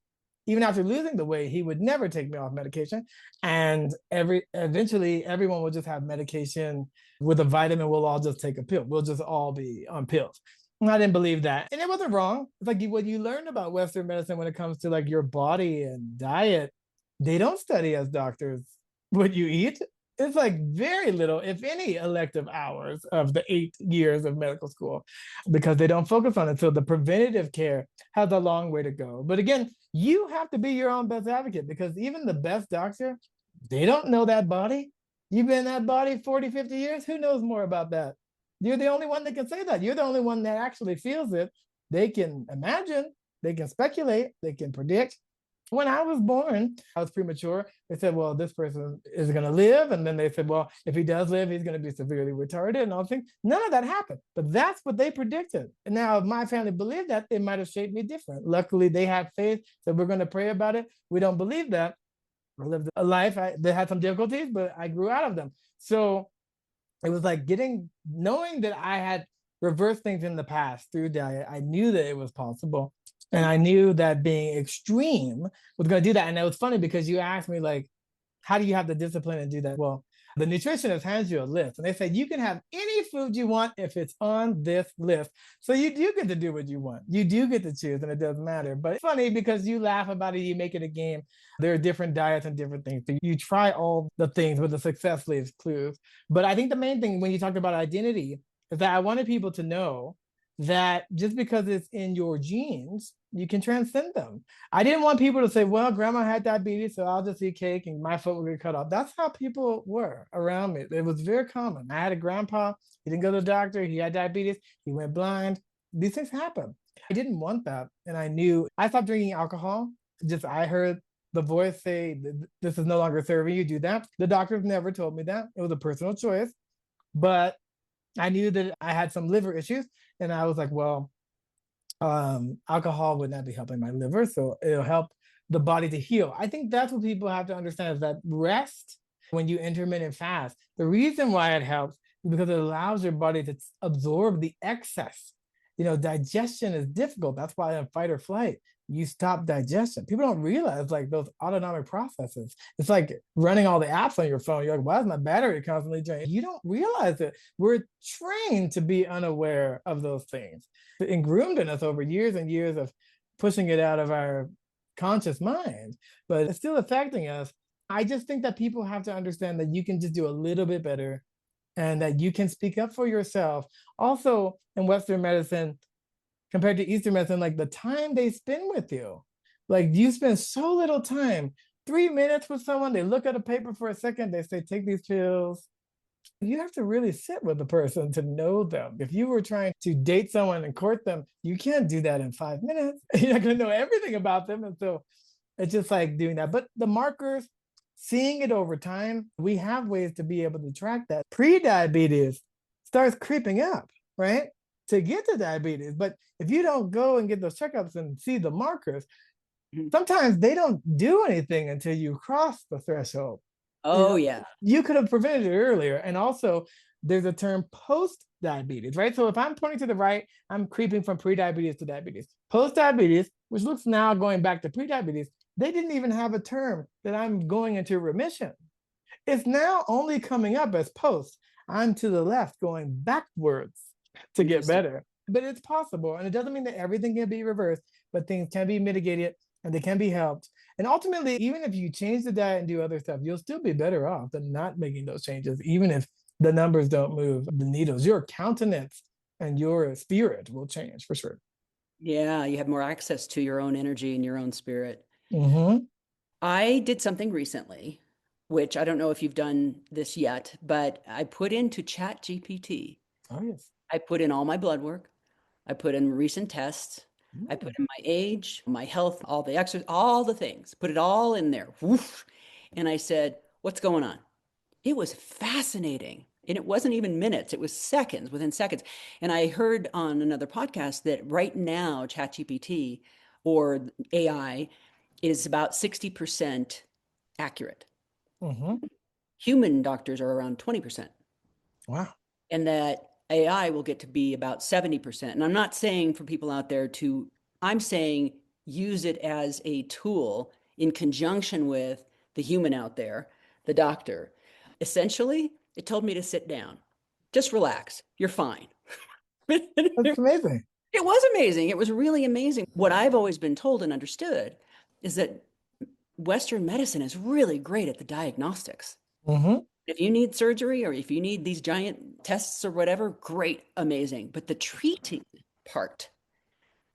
even after losing the weight, he would never take me off medication. And eventually everyone will just have medication with a vitamin. We'll all just take a pill. We'll just all be on pills. And I didn't believe that. And it wasn't wrong. It's like what you learn about Western medicine when it comes to like your body and diet, they don't study as doctors what you eat. It's like very little, if any, elective hours of the 8 years of medical school because they don't focus on it. So the preventative care has a long way to go. But again, you have to be your own best advocate because even the best doctor, they don't know that body. You've been in that body 40, 50 years. Who knows more about that? You're the only one that can say that. You're the only one that actually feels it. They can imagine, they can speculate, they can predict. When I was born, I was premature. They said, well, this person is going to live. And then they said, well, if he does live, he's going to be severely retarded and all things. None of that happened. But that's what they predicted. And now, if my family believed that, it might have shaped me different. Luckily, they had faith. So we're going to pray about it. We don't believe that. I lived a life that had some difficulties, but I grew out of them. So it was like knowing that I had reversed things in the past through diet. I knew that it was possible. And I knew that being extreme was going to do that. And it was funny because you asked me, like, how do you have the discipline to do that? Well, the nutritionist hands you a list and they say you can have any food you want if it's on this list. So you do get to do what you want. You do get to choose and it doesn't matter. But it's funny because you laugh about it, you make it a game. There are different diets and different things. So you try all the things with the success leaves clues. But I think the main thing when you talked about identity is that I wanted people to know that just because it's in your genes, you can transcend them. I didn't want people to say, well, grandma had diabetes, so I'll just eat cake and my foot will get cut off. That's how people were around me. It was very common. I had a grandpa, he didn't go to the doctor, he had diabetes, he went blind. These things happen. I didn't want that. And I knew I stopped drinking alcohol. I heard the voice say, this is no longer serving you, do that. The doctors never told me that. It was a personal choice. But I knew that I had some liver issues. And I was like, well, alcohol would not be helping my liver, so it'll help the body to heal. I think that's what people have to understand is that rest when you intermittent fast, the reason why it helps is because it allows your body to absorb the excess. Digestion is difficult. That's why in fight or flight, you stop digestion. People don't realize like those autonomic processes. It's like running all the apps on your phone. You're like, why is my battery constantly draining? You don't realize it. We're trained to be unaware of those things and groomed in us over years and years of pushing it out of our conscious mind, but it's still affecting us. I just think that people have to understand that you can just do a little bit better and that you can speak up for yourself. Also, in Western medicine, compared to Eastern medicine, like the time they spend with you, like you spend so little time, 3 minutes with someone, they look at a paper for a second, they say, take these pills. You have to really sit with the person to know them. If you were trying to date someone and court them, you can't do that in 5 minutes. You're not going to know everything about them. And so it's just like doing that. But the markers, seeing it over time, we have ways to be able to track that. Pre-diabetes starts creeping up, right? To get to diabetes. But if you don't go and get those checkups and see the markers, sometimes they don't do anything until you cross the threshold. Oh, yeah. You could have prevented it earlier. And also, there's a term post diabetes, right? So if I'm pointing to the right, I'm creeping from pre-diabetes to diabetes. Post diabetes, which looks now going back to pre-diabetes, they didn't even have a term that I'm going into remission. It's now only coming up as post. I'm to the left going backwards to get better. But it's possible. And it doesn't mean that everything can be reversed, but things can be mitigated and they can be helped. And ultimately, even if you change the diet and do other stuff, you'll still be better off than not making those changes, even if the numbers don't move the needles. Your countenance and your spirit will change for sure. Yeah, you have more access to your own energy and your own spirit. Mm-hmm. I did something recently, which I don't know if you've done this yet, but I put into Chat GPT. Oh, yes. I put in all my blood work. I put in recent tests. I put in my age, my health, all the exercise, all the things, put it all in there. Woof. And I said, what's going on? It was fascinating. And it wasn't even minutes, it was seconds, within seconds. And I heard on another podcast that right now, ChatGPT or AI is about 60% accurate. Mm-hmm. Human doctors are around 20%. Wow. And that AI will get to be about 70%. And I'm not saying for people out there to, I'm saying use it as a tool in conjunction with the human out there, the doctor. Essentially, it told me to sit down. Just relax. You're fine. That's amazing. It was amazing. It was really amazing. What I've always been told and understood is that Western medicine is really great at the diagnostics. Mm-hmm. If you need surgery or if you need these giant tests or whatever, great, amazing. But the treating part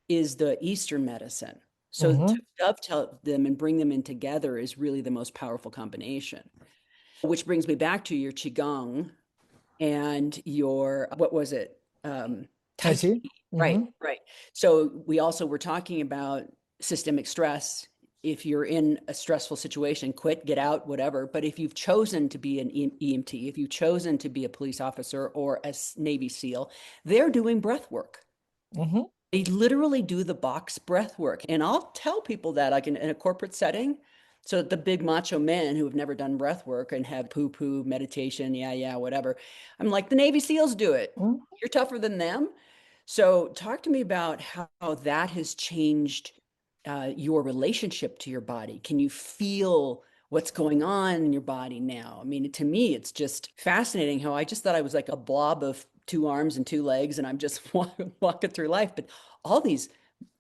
is the Eastern medicine. So Mm-hmm. to dovetail them and bring them in together is really the most powerful combination. Which brings me back to your Qigong and your, what was it? Tai Tai Chi. Chi. Right, Mm-hmm. right. So we also were talking about systemic stress. If you're in a stressful situation, quit, get out, whatever. But if you've chosen to be an EMT, if you've chosen to be a police officer or a Navy SEAL, they're doing breath work. Mm-hmm. They literally do the box breath work. And I'll tell people that, like in a corporate setting. So the big macho men who have never done breath work and have poo-poo meditation, yeah, whatever. I'm like, the Navy SEALs do it. Mm-hmm. You're tougher than them. So talk to me about how that has changed your relationship to your body. Can you feel what's going on in your body now? I mean, to me, it's just fascinating how I just thought I was like a blob of two arms and two legs, and I'm just walking through life. But all these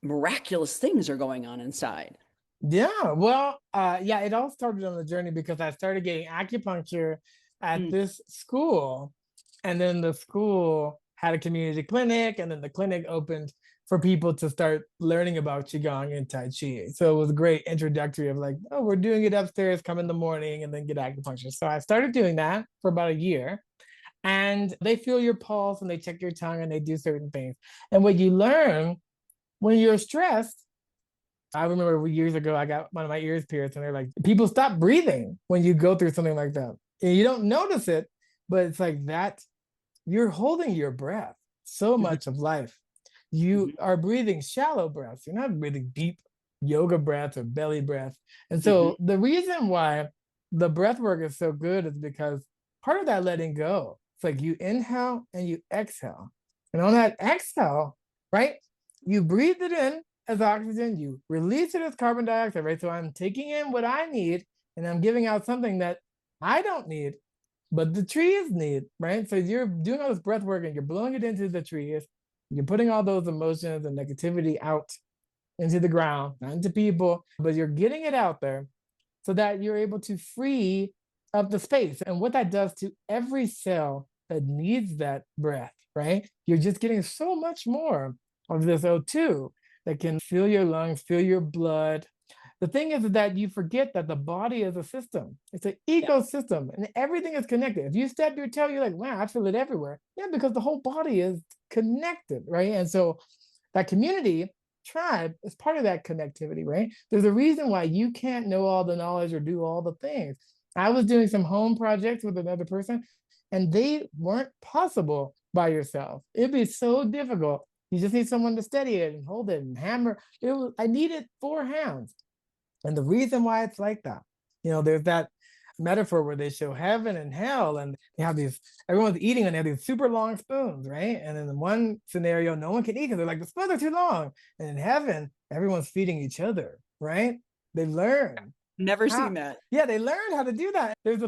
miraculous things are going on inside. Yeah, well, yeah, it all started on the journey because I started getting acupuncture at Mm, this school, and then the school had a community clinic, and then the clinic opened for people to start learning about Qigong and Tai Chi. So it was a great introductory of like, oh, we're doing it upstairs, come in the morning, and then get acupuncture. So I started doing that for about a year, and they feel your pulse and they check your tongue and they do certain things. And what you learn when you're stressed, I remember years ago, I got one of my ears pierced, and they're like, people stop breathing when you go through something like that. And you don't notice it, but it's like that you're holding your breath so mhm, much of life. You mhm, are breathing shallow breaths. You're not breathing deep yoga breath or belly breath. And mhm, so the reason why the breath work is so good is because part of that letting go, it's like you inhale and you exhale. And on that exhale, right, you breathe it in as oxygen, you release it as carbon dioxide, right? So I'm taking in what I need and I'm giving out something that I don't need, but the trees need, right? So you're doing all this breath work and you're blowing it into the trees. You're putting all those emotions and negativity out into the ground, not into people, but you're getting it out there so that you're able to free up the space. And what that does to every cell that needs that breath, right? You're just getting so much more of this O2 that can fill your lungs, fill your blood. The thing is that you forget that the body is a system. It's an yeah, ecosystem and everything is connected. If you stub your toe, you're like, wow, I feel it everywhere. Yeah, because the whole body is connected, right? And so that community tribe is part of that connectivity, right? There's a reason why you can't know all the knowledge or do all the things. I was doing some home projects with another person, and they weren't possible by yourself. It'd be so difficult. You just need someone to steady it and hold it and hammer. I needed four hands. And the reason why it's like that, there's that metaphor where they show heaven and hell, and they have these, everyone's eating and they have these super long spoons, right? And in one scenario, no one can eat because they're like, the spoons are too long. And in heaven, everyone's feeding each other, right? They learn never how, seen that. yeah, they learn how to do that. There's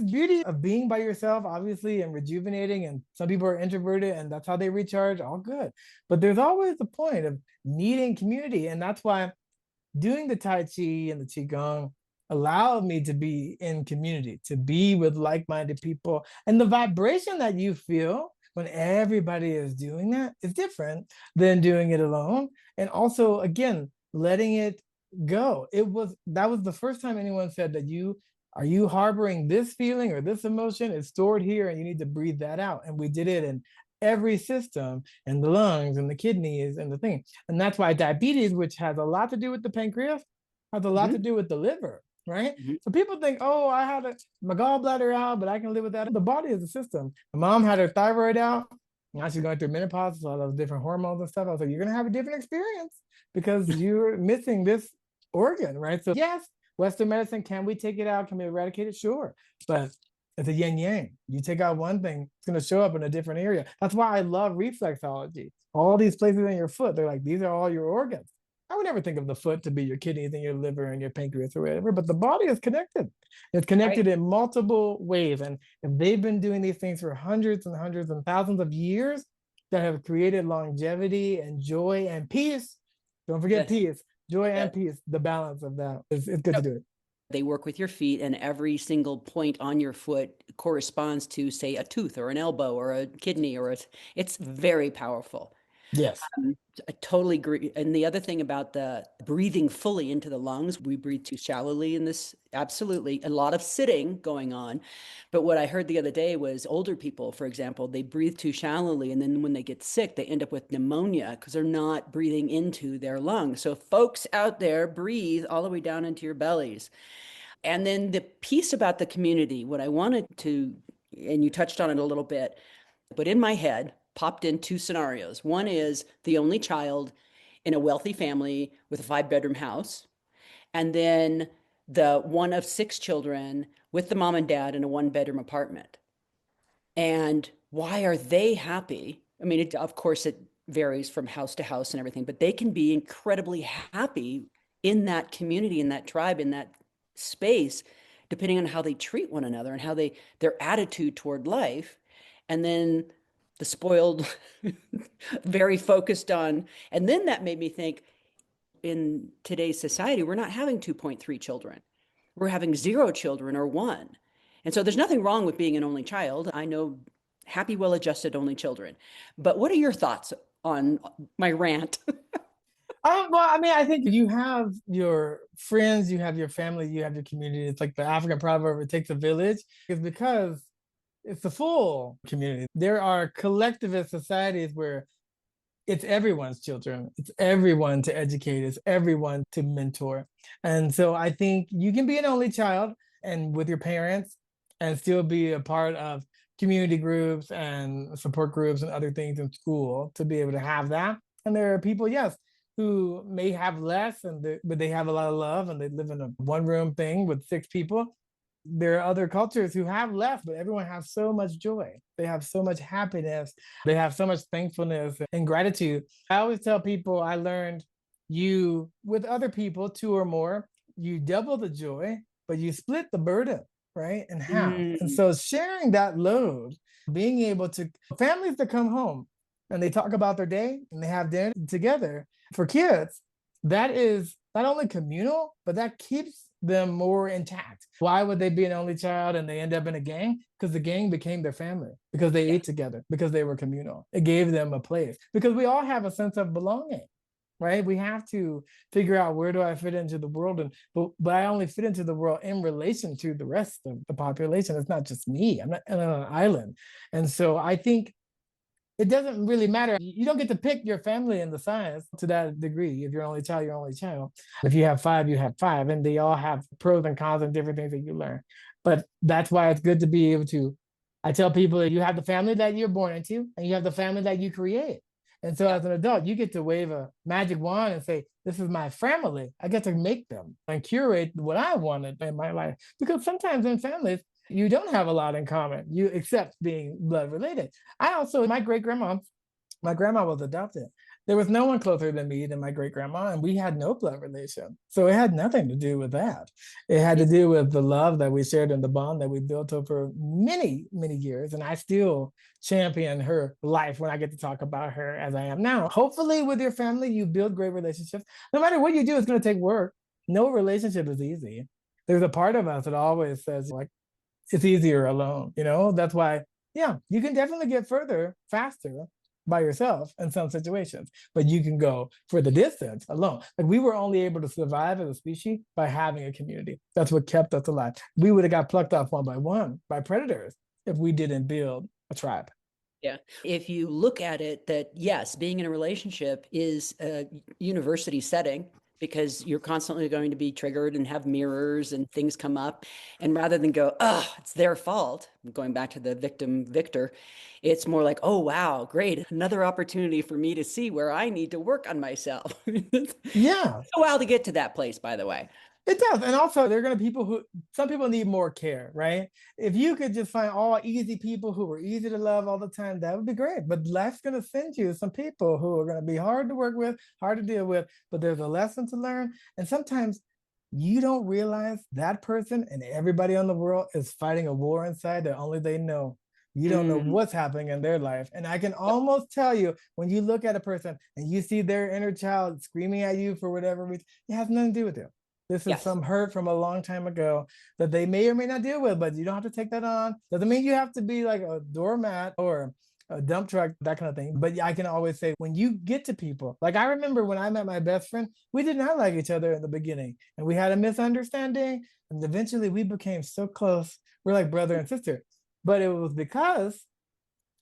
beauty of being by yourself, obviously, and rejuvenating. And some people are introverted and that's how they recharge, all good. But there's always the point of needing community. And that's why doing the Tai Chi and the Qigong allowed me to be in community, to be with like minded people. And the vibration that you feel when everybody is doing that is different than doing it alone. And also, again, letting it go. That was the first time anyone said that are you harboring this feeling or this emotion? It's stored here and you need to breathe that out. And we did it in every system, and the lungs and the kidneys and the thing. And that's why diabetes, which has a lot to do with the pancreas, has a lot to Mhm, do with the liver, right? mhm. So people think, oh, I had my gallbladder out, but I can live with that. The body is a system. My mom had her thyroid out. Now she's going through menopause, so all those different hormones and stuff. I was like, you're going to have a different experience because you're missing this organ, right? So, yes, Western medicine, can we take it out? Can we eradicate it? Sure. But it's a yin yang. You take out one thing, it's going to show up in a different area. That's why I love reflexology. All these places in your foot, they're like, these are all your organs. I would never think of the foot to be your kidneys and your liver and your pancreas or whatever, but the body is connected. It's Right. connected in multiple ways. And if they've been doing these things for hundreds and thousands of years that have created longevity and joy and peace, don't forget Yes. peace, joy Yes. and peace, the balance of that is it's good to do it. They work with your feet, and every single point on your foot corresponds to, say, a tooth or an elbow or a kidney or it's very powerful. Yes. I totally agree. And the other thing about the breathing fully into the lungs, we breathe too shallowly in this. Absolutely. A lot of sitting going on. But what I heard the other day was older people, for example, they breathe too shallowly. And then when they get sick, they end up with pneumonia because they're not breathing into their lungs. So, folks out there, breathe all the way down into your bellies. And then the piece about the community, what I wanted to, and you touched on it a little bit, but in my head popped in two scenarios. One is the only child in a wealthy family with a 5 bedroom house, and then the one of 6 children with the mom and dad in a 1 bedroom apartment. And why are they happy? I mean, of course, it varies from house to house and everything, but they can be incredibly happy in that community, in that tribe, in that space, depending on how they treat one another and how their attitude toward life. And then the spoiled, very focused on, and then that made me think in today's society, we're not having 2.3 children. We're having 0 children or one. And so there's nothing wrong with being an only child. I know happy, well adjusted only children. But what are your thoughts on my rant? Well, I mean, I think you have your friends, you have your family, you have your community. It's like the African proverb, it takes a village. It's because it's a full community. There are collectivist societies where it's everyone's children, it's everyone to educate, it's everyone to mentor. And so I think you can be an only child and with your parents and still be a part of community groups and support groups and other things in school to be able to have that. And there are people, yes, who may have less but they have a lot of love and they live in a one room thing with 6 people. There are other cultures who have less, but everyone has so much joy. They have so much happiness. They have so much thankfulness and gratitude. I always tell people I learned you, with other people, 2 or more, you double the joy, but you split the burden, right, in half. And Mm, so sharing that load, being able to, families that come home and they talk about their day and they have dinner together for kids, that is not only communal, but that keeps them more intact. Why would they be an only child and they end up in a gang? Because the gang became their family, because they yeah. ate together, because they were communal. It gave them a place, because we all have a sense of belonging, right? We have to figure out, where do I fit into the world? And but I only fit into the world in relation to the rest of the population. It's not just me. I'm not on an island. And so I think it doesn't really matter. You don't get to pick your family in the science to that degree. If you're only child, you're only child. If you have five, you have five, and they all have pros and cons and different things that you learn. But that's why it's good to be able to. I tell people that you have the family that you're born into, and you have the family that you create. And so, Yeah. as an adult, you get to wave a magic wand and say, "This is my family." I get to make them and curate what I wanted in my life. Because sometimes in families, you don't have a lot in common. You accept being blood related. I also, my great grandma, my grandma was adopted. There was no one closer than me than my great grandma, and we had no blood relation. So it had nothing to do with that. It had Yeah. to do with the love that we shared and the bond that we built over many, many years. And I still champion her life when I get to talk about her as I am now. Hopefully, with your family, you build great relationships. No matter what you do, it's going to take work. No relationship is easy. There's a part of us that always says, like, it's easier alone. That's why, yeah, you can definitely get further faster by yourself in some situations, but you can go for the distance alone. Like, we were only able to survive as a species by having a community. That's what kept us alive. We would have got plucked off one by one by predators if we didn't build a tribe. Yeah. If you look at it, that yes, being in a relationship is a university setting because you're constantly going to be triggered and have mirrors and things come up. And rather than go, oh, it's their fault, going back to the victim victor, it's more like, oh, wow, great. Another opportunity for me to see where I need to work on myself. It Yeah. took a while to get to that place, by the way. It does. And also, there are going to be people who, some people need more care, right? If you could just find all easy people who were easy to love all the time, that would be great. But life's going to send you some people who are going to be hard to work with, hard to deal with, but there's a lesson to learn. And sometimes you don't realize that person and everybody on the world is fighting a war inside that only they know. You don't know Mm, what's happening in their life. And I can almost tell you when you look at a person and you see their inner child screaming at you for whatever reason, it has nothing to do with you. This is yes. some hurt from a long time ago that they may or may not deal with, but you don't have to take that on. Doesn't mean you have to be like a doormat or a dump truck, that kind of thing. But I can always say when you get to people, like I remember when I met my best friend, we did not like each other in the beginning and we had a misunderstanding. And eventually we became so close. We're like brother and sister. But it was because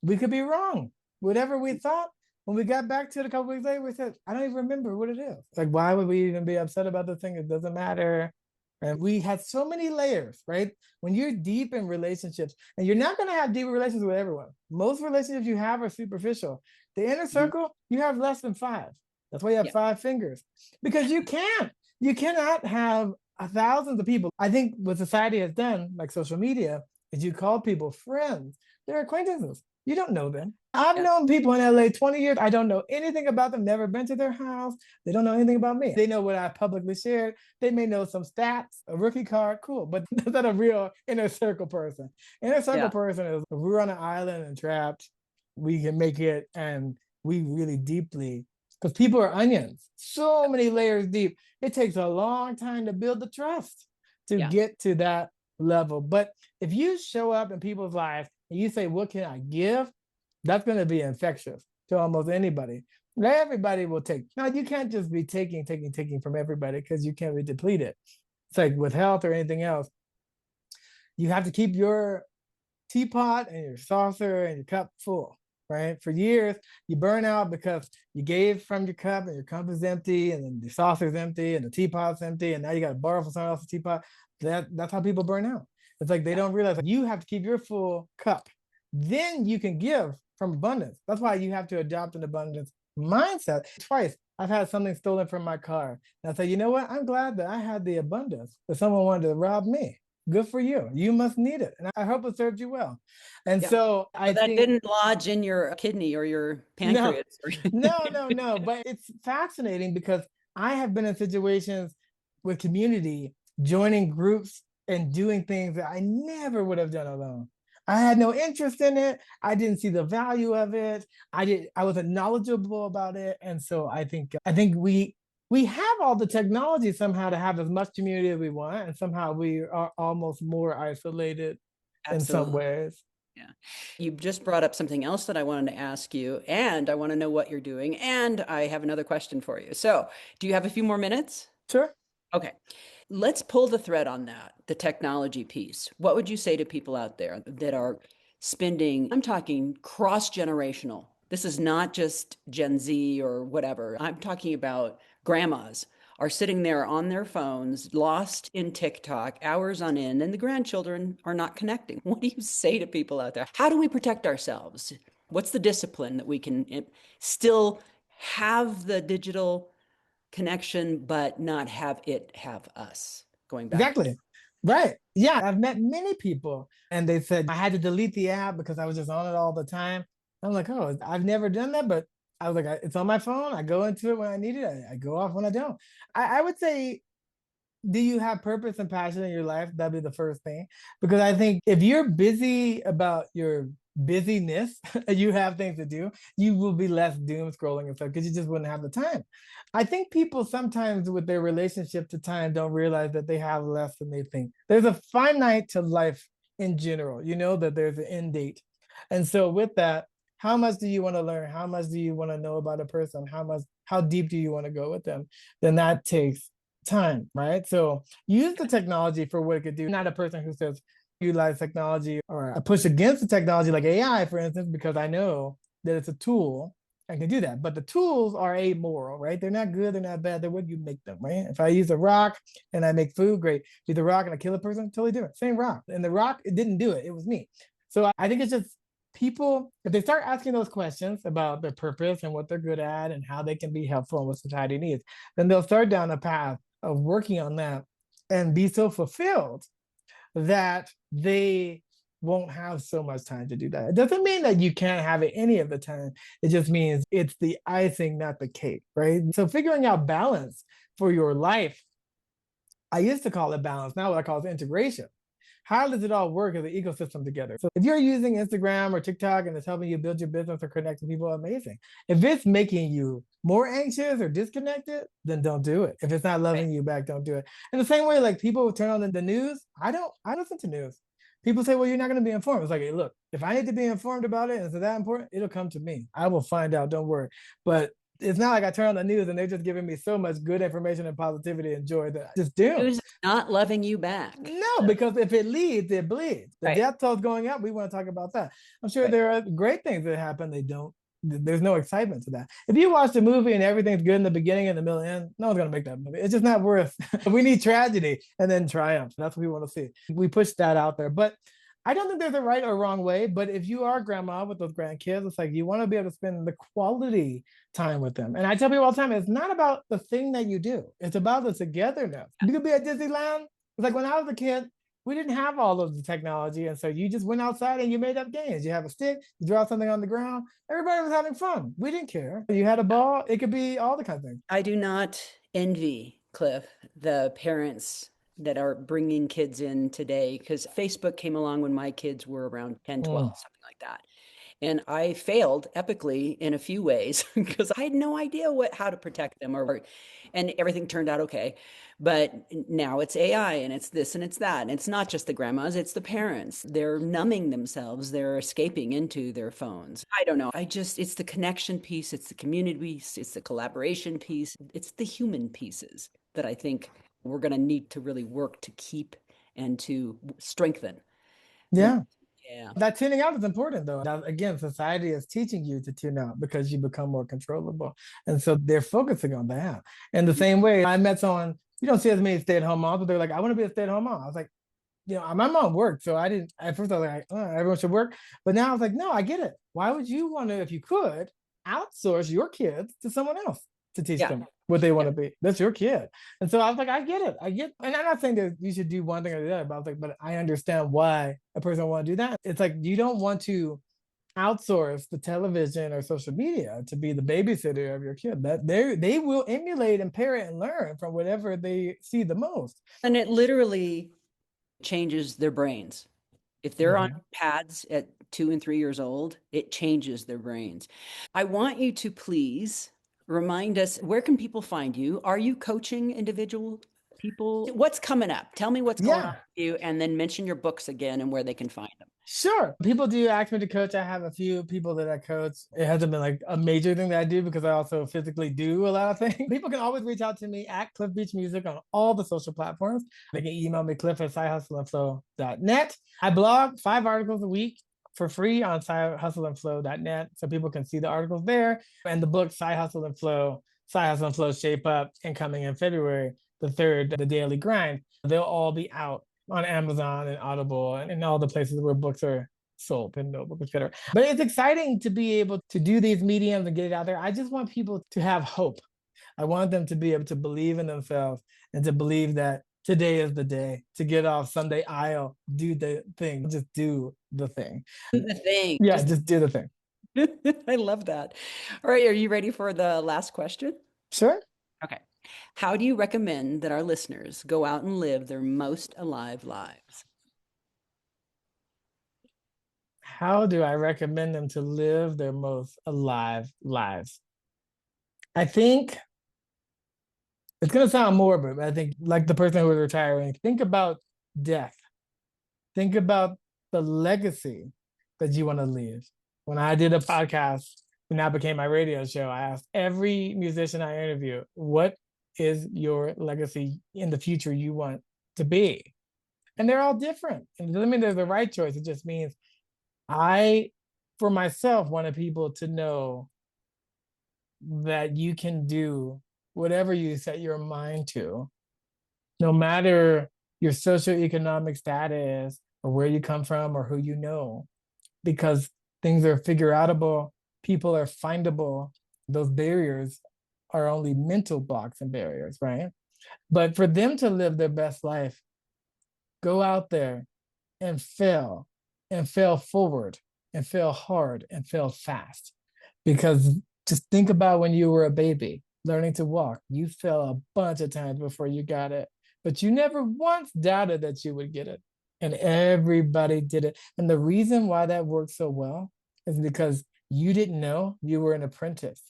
we could be wrong. Whatever we thought, when we got back to it a couple weeks later, we said, I don't even remember what it is. Like, why would we even be upset about the thing? It doesn't matter. And we had so many layers, right? When you're deep in relationships, and you're not going to have deep relationships with everyone. Most relationships you have are superficial. The inner Mhm. circle, you have less than five. That's why you have Yeah. five fingers. Because you can't. You cannot have thousands of people. I think what society has done, like social media, is you call people friends. They're acquaintances. You don't know them. I've Yeah. known people in LA 20 years. I don't know anything about them, never been to their house. They don't know anything about me. They know what I publicly shared. They may know some stats, a rookie card, cool, but that's not a real inner circle person. Inner circle Yeah. person is if we're on an island and trapped, we can make it and we really deeply, because people are onions, so many layers deep. It takes a long time to build the trust to Yeah. get to that level. But if you show up in people's lives and you say, what can I give? That's going to be infectious to almost anybody. Everybody will take. Now, you can't just be taking from everybody because you can't be depleted. It's like with health or anything else, you have to keep your teapot and your saucer and your cup full, right? For years, you burn out because you gave from your cup and your cup is empty, and then the saucer's empty and the teapot's empty, and now you got to borrow from someone else's teapot. That's how people burn out. It's like they Yeah. don't realize like, you have to keep your full cup. Then you can give from abundance. That's why you have to adopt an abundance mindset. Twice I've had something stolen from my car. And I say, you know what? I'm glad that I had the abundance that someone wanted to rob me. Good for you. You must need it. And I hope it served you well. And Yeah. so So I that think, didn't lodge in your kidney or your no, pancreas. no. But it's fascinating because I have been in situations with community, joining groups and doing things that I never would have done alone. I had no interest in it. I didn't see the value of it. I wasn't knowledgeable about it. And so I think we have all the technology somehow to have as much community as we want, and somehow we are almost more isolated in some Absolutely. ways. Yeah. You just brought up something else that I wanted to ask you, and I want to know what you're doing, and I have another question for you. So, do you have a few more minutes? Sure. Okay. Let's pull the thread on that, the technology piece. What would you say to people out there that are spending, I'm talking cross-generational. This is not just Gen Z or whatever. I'm talking about grandmas are sitting there on their phones, lost in TikTok, hours on end, and the grandchildren are not connecting. What do you say to people out there? How do we protect ourselves? What's the discipline that we can still have the digital connection, but not have it have us. Going back to, Exactly. Right. Yeah. I've met many people and they said I had to delete the app because I was just on it all the time. I'm like, oh, I've never done that, but I was like, it's on my phone. I go into it when I need it. I go off when I don't. I would say, do you have purpose and passion in your life? That'd be the first thing. Because I think if you're busy about your busyness and you have things to do, you will be less doom scrolling and stuff because you just wouldn't have the time. I think people sometimes with their relationship to time don't realize that they have less than they think. There's a finite to life in general, that there's an end date. And so with that, how much do you want to learn? How much do you want to know about a person? How deep do you want to go with them? Then that takes time, right? So use the technology for what it could do. Not a person who says utilize technology or I push against the technology like AI, for instance, because I know that it's a tool and can do that. But the tools are amoral, right? They're not good, they're not bad, they're what you make them, right? If I use a rock and I make food, great. Use the rock and I kill a person, totally different. Same rock. And the rock, it didn't do it, it was me. So I think it's just people, if they start asking those questions about their purpose and what they're good at and how they can be helpful and what society needs, then they'll start down a path of working on that. and be so fulfilled that they won't have so much time to do that. It doesn't mean that you can't have it any of the time. It just means it's the icing, not the cake, right? So figuring out balance for your life, I used to call it balance. Now what I call it integration. How does it all work as an ecosystem together? So if you're using Instagram or TikTok and it's helping you build your business or connect with people, amazing. If it's making you more anxious or disconnected, then don't do it. If it's not loving you back, don't do it. In the same way, like people turn on the news, I listen to news. People say, well, you're not going to be informed. It's like, hey, look, if I need to be informed about it and it's that important, it'll come to me. I will find out. Don't worry. But it's not like I turn on the news and they're just giving me so much good information and positivity and joy that I just do. Who's not loving you back? No, because if it leads, it bleeds. The Right. death toll's going up. We want to talk about that. I'm sure Right. there are great things that happen. They don't. There's no excitement to that. If you watch the movie and everything's good in the beginning and the middle and end, no one's gonna make that movie. It's just not worth. We need tragedy and then triumph. That's what we want to see. We push that out there, but I don't think there's a right or wrong way. But if you are grandma with those grandkids, it's like you want to be able to spend the quality time with them. And I tell people all the time, it's not about the thing that you do. It's about the togetherness. You could be at Disneyland. It's like when I was a kid, we didn't have all of the technology. And so you just went outside and you made up games. You have a stick, you draw something on the ground. Everybody was having fun. We didn't care. You had a ball. It could be all the kinds of things. I do not envy, Cliff, the parents that are bringing kids in today because Facebook came along when my kids were around 10, 12, something like that. And I failed epically in a few ways because I had no idea how to protect them and everything turned out okay. But now it's AI and it's this and it's that. And it's not just the grandmas, it's the parents. They're numbing themselves, they're escaping into their phones. I don't know. It's the connection piece, it's the community piece, it's the collaboration piece, it's the human pieces that I think we're going to need to really work to keep and to strengthen. Yeah. Yeah. That tuning out is important, though. Now, again, society is teaching you to tune out because you become more controllable. And so they're focusing on that. And the same way, I met someone, you don't see as many stay at home moms, but they're like, I want to be a stay at home mom. I was like, my mom worked. So I didn't, at first I was like, everyone should work. But now I was like, no, I get it. Why would you want to, if you could, outsource your kids to someone else to teach them what they want to be? That's your kid. And so I was like, I get it. And I'm not saying that you should do one thing or the other, but I was like, but I understand why a person would want to do that. It's like, you don't want to outsource the television or social media to be the babysitter of your kid. That they will emulate and parent and learn from whatever they see the most. And it literally changes their brains. If they're on pads at 2 and 3 years old, it changes their brains. I want you to please remind us, where can people find you? Are you coaching individual people? What's coming up? Tell me what's going on with you, and then mention your books again and where they can find them. Sure. People do ask me to coach. I have a few people that I coach. It hasn't been like a major thing that I do because I also physically do a lot of things. People can always reach out to me at Cliff Beach Music on all the social platforms. They can email me, cliff@sidehustleandflow.net. I blog 5 articles a week for free on sidehustleandflow.net so people can see the articles there. And the book, Side Hustle and Flow, Shape Up, and coming in February, the 3rd, The Daily Grind. They'll all be out on Amazon and Audible and all the places where books are sold, and notebook, etc. But it's exciting to be able to do these mediums and get it out there. I just want people to have hope. I want them to be able to believe in themselves and to believe that today is the day to get off Sunday aisle, do the thing, just do the thing. Do the thing. Yeah, just do the thing. I love that. All right, are you ready for the last question? Sure. Okay. How do you recommend that our listeners go out and live their most alive lives? How do I recommend them to live their most alive lives? I think it's going to sound morbid, but I think like the person who was retiring, think about death. Think about the legacy that you want to leave. When I did a podcast, and that became my radio show, I asked every musician I interview, what is your legacy in the future you want to be? And they're all different. And it doesn't mean there's the right choice. It just means I, for myself, wanted people to know that you can do whatever you set your mind to, no matter your socioeconomic status or where you come from or who you know, because things are figure outable, people are findable. Those barriers are only mental blocks and barriers, right? But for them to live their best life, go out there and fail forward and fail hard and fail fast. Because just think about when you were a baby learning to walk, you fell a bunch of times before you got it, but you never once doubted that you would get it. And everybody did it. And the reason why that worked so well is because you didn't know you were an apprentice.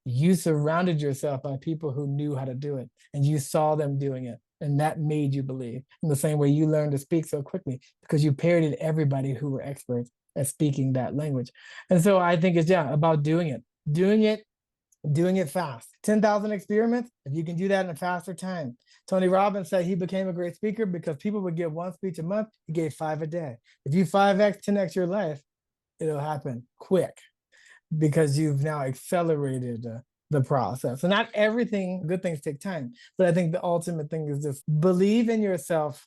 You surrounded yourself by people who knew how to do it and you saw them doing it. And that made you believe. In the same way you learned to speak so quickly because you parroted everybody who were experts at speaking that language. And so I think it's, yeah, about doing it, doing it fast. 10,000 experiments, if you can do that in a faster time. Tony Robbins said he became a great speaker because people would give one speech a month. He gave 5 a day. If you 5x, 10x your life, it'll happen quick because you've now accelerated the process. So not everything, good things take time, but I think the ultimate thing is just believe in yourself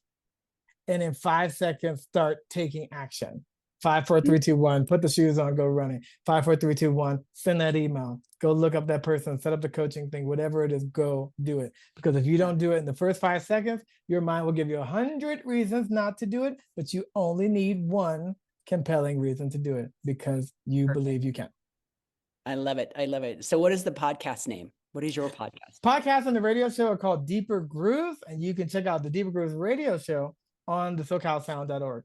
and in 5 seconds start taking action. 5, 4, 3, 2, 1. Put the shoes on, go running. 5, 4, 3, 2, 1. Send that email. Go look up that person. Set up the coaching thing. Whatever it is, go do it. Because if you don't do it in the first 5 seconds, your mind will give you 100 reasons not to do it, but you only need one compelling reason to do it because you Perfect. believe you can. I love it. I love it. So, what is the podcast name? What is your podcast? Podcasts on the radio show are called Deeper Grooves, and you can check out the Deeper Grooves radio show on the SoCalSound.org.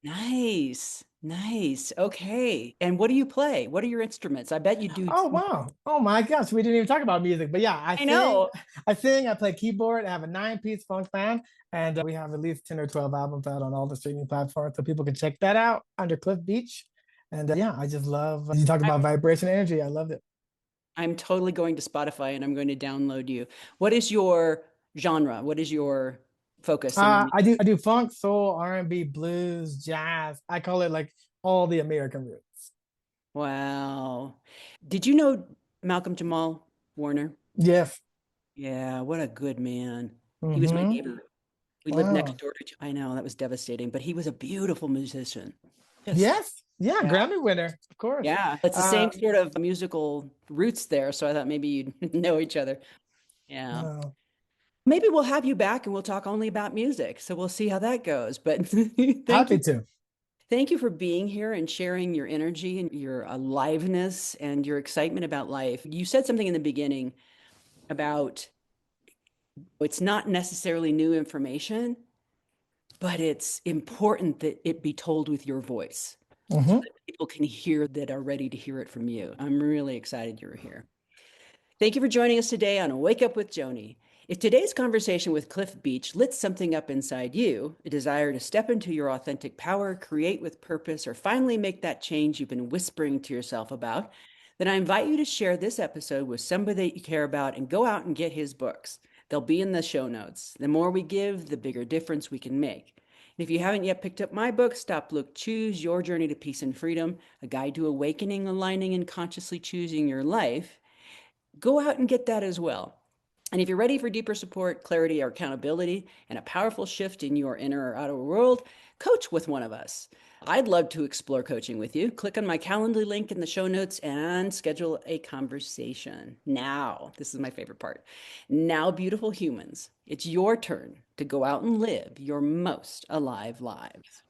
Nice. Nice. Okay. And what do you play? What are your instruments? I bet you do. Oh wow! Oh my gosh, we didn't even talk about music, but yeah, I know. I sing, I play keyboard. I have a 9-piece funk band, and we have at least 10 or 12 albums out on all the streaming platforms, so people can check that out under Cliff Beach. And yeah, I just love. You talk about vibration energy. I love it. I'm totally going to Spotify and I'm going to download you. What is your genre? What is your focus in your music? I do funk, soul, R&B, blues, jazz. I call it like all the American roots. Wow. Did you know Malcolm Jamal Warner? Yes. Yeah, what a good man. He was my Mm-hmm. neighbor. We lived next Wow. door to, I know that was devastating, but he was a beautiful musician. Just, Yes. Yeah. yeah. Grammy winner, of course. Yeah. It's the Uh, same sort of musical roots there. So I thought maybe you'd know each other. Yeah. uh, Maybe we'll have you back and we'll talk only about music. So we'll see how that goes. But thank happy you. to. Thank you for being here and sharing your energy and your aliveness and your excitement about life. You said something in the beginning about it's not necessarily new information, but it's important that it be told with your voice so Hmm. that people can hear that are ready to hear it from you. I'm really excited you're here. Thank you for joining us today on Wake Up with Joni. If today's conversation with Cliff Beach lit something up inside you, a desire to step into your authentic power, create with purpose, or finally make that change you've been whispering to yourself about, then I invite you to share this episode with somebody that you care about and go out and get his books. They'll be in the show notes. The more we give, the bigger difference we can make. And if you haven't yet picked up my book, Stop, Look, Choose Your Journey to Peace and Freedom, a guide to awakening, aligning, and consciously choosing your life, go out and get that as well. And if you're ready for deeper support, clarity, or accountability, and a powerful shift in your inner or outer world, coach with one of us. I'd love to explore coaching with you. Click on my Calendly link in the show notes and schedule a conversation. Now, this is my favorite part. Now, beautiful humans, it's your turn to go out and live your most alive lives.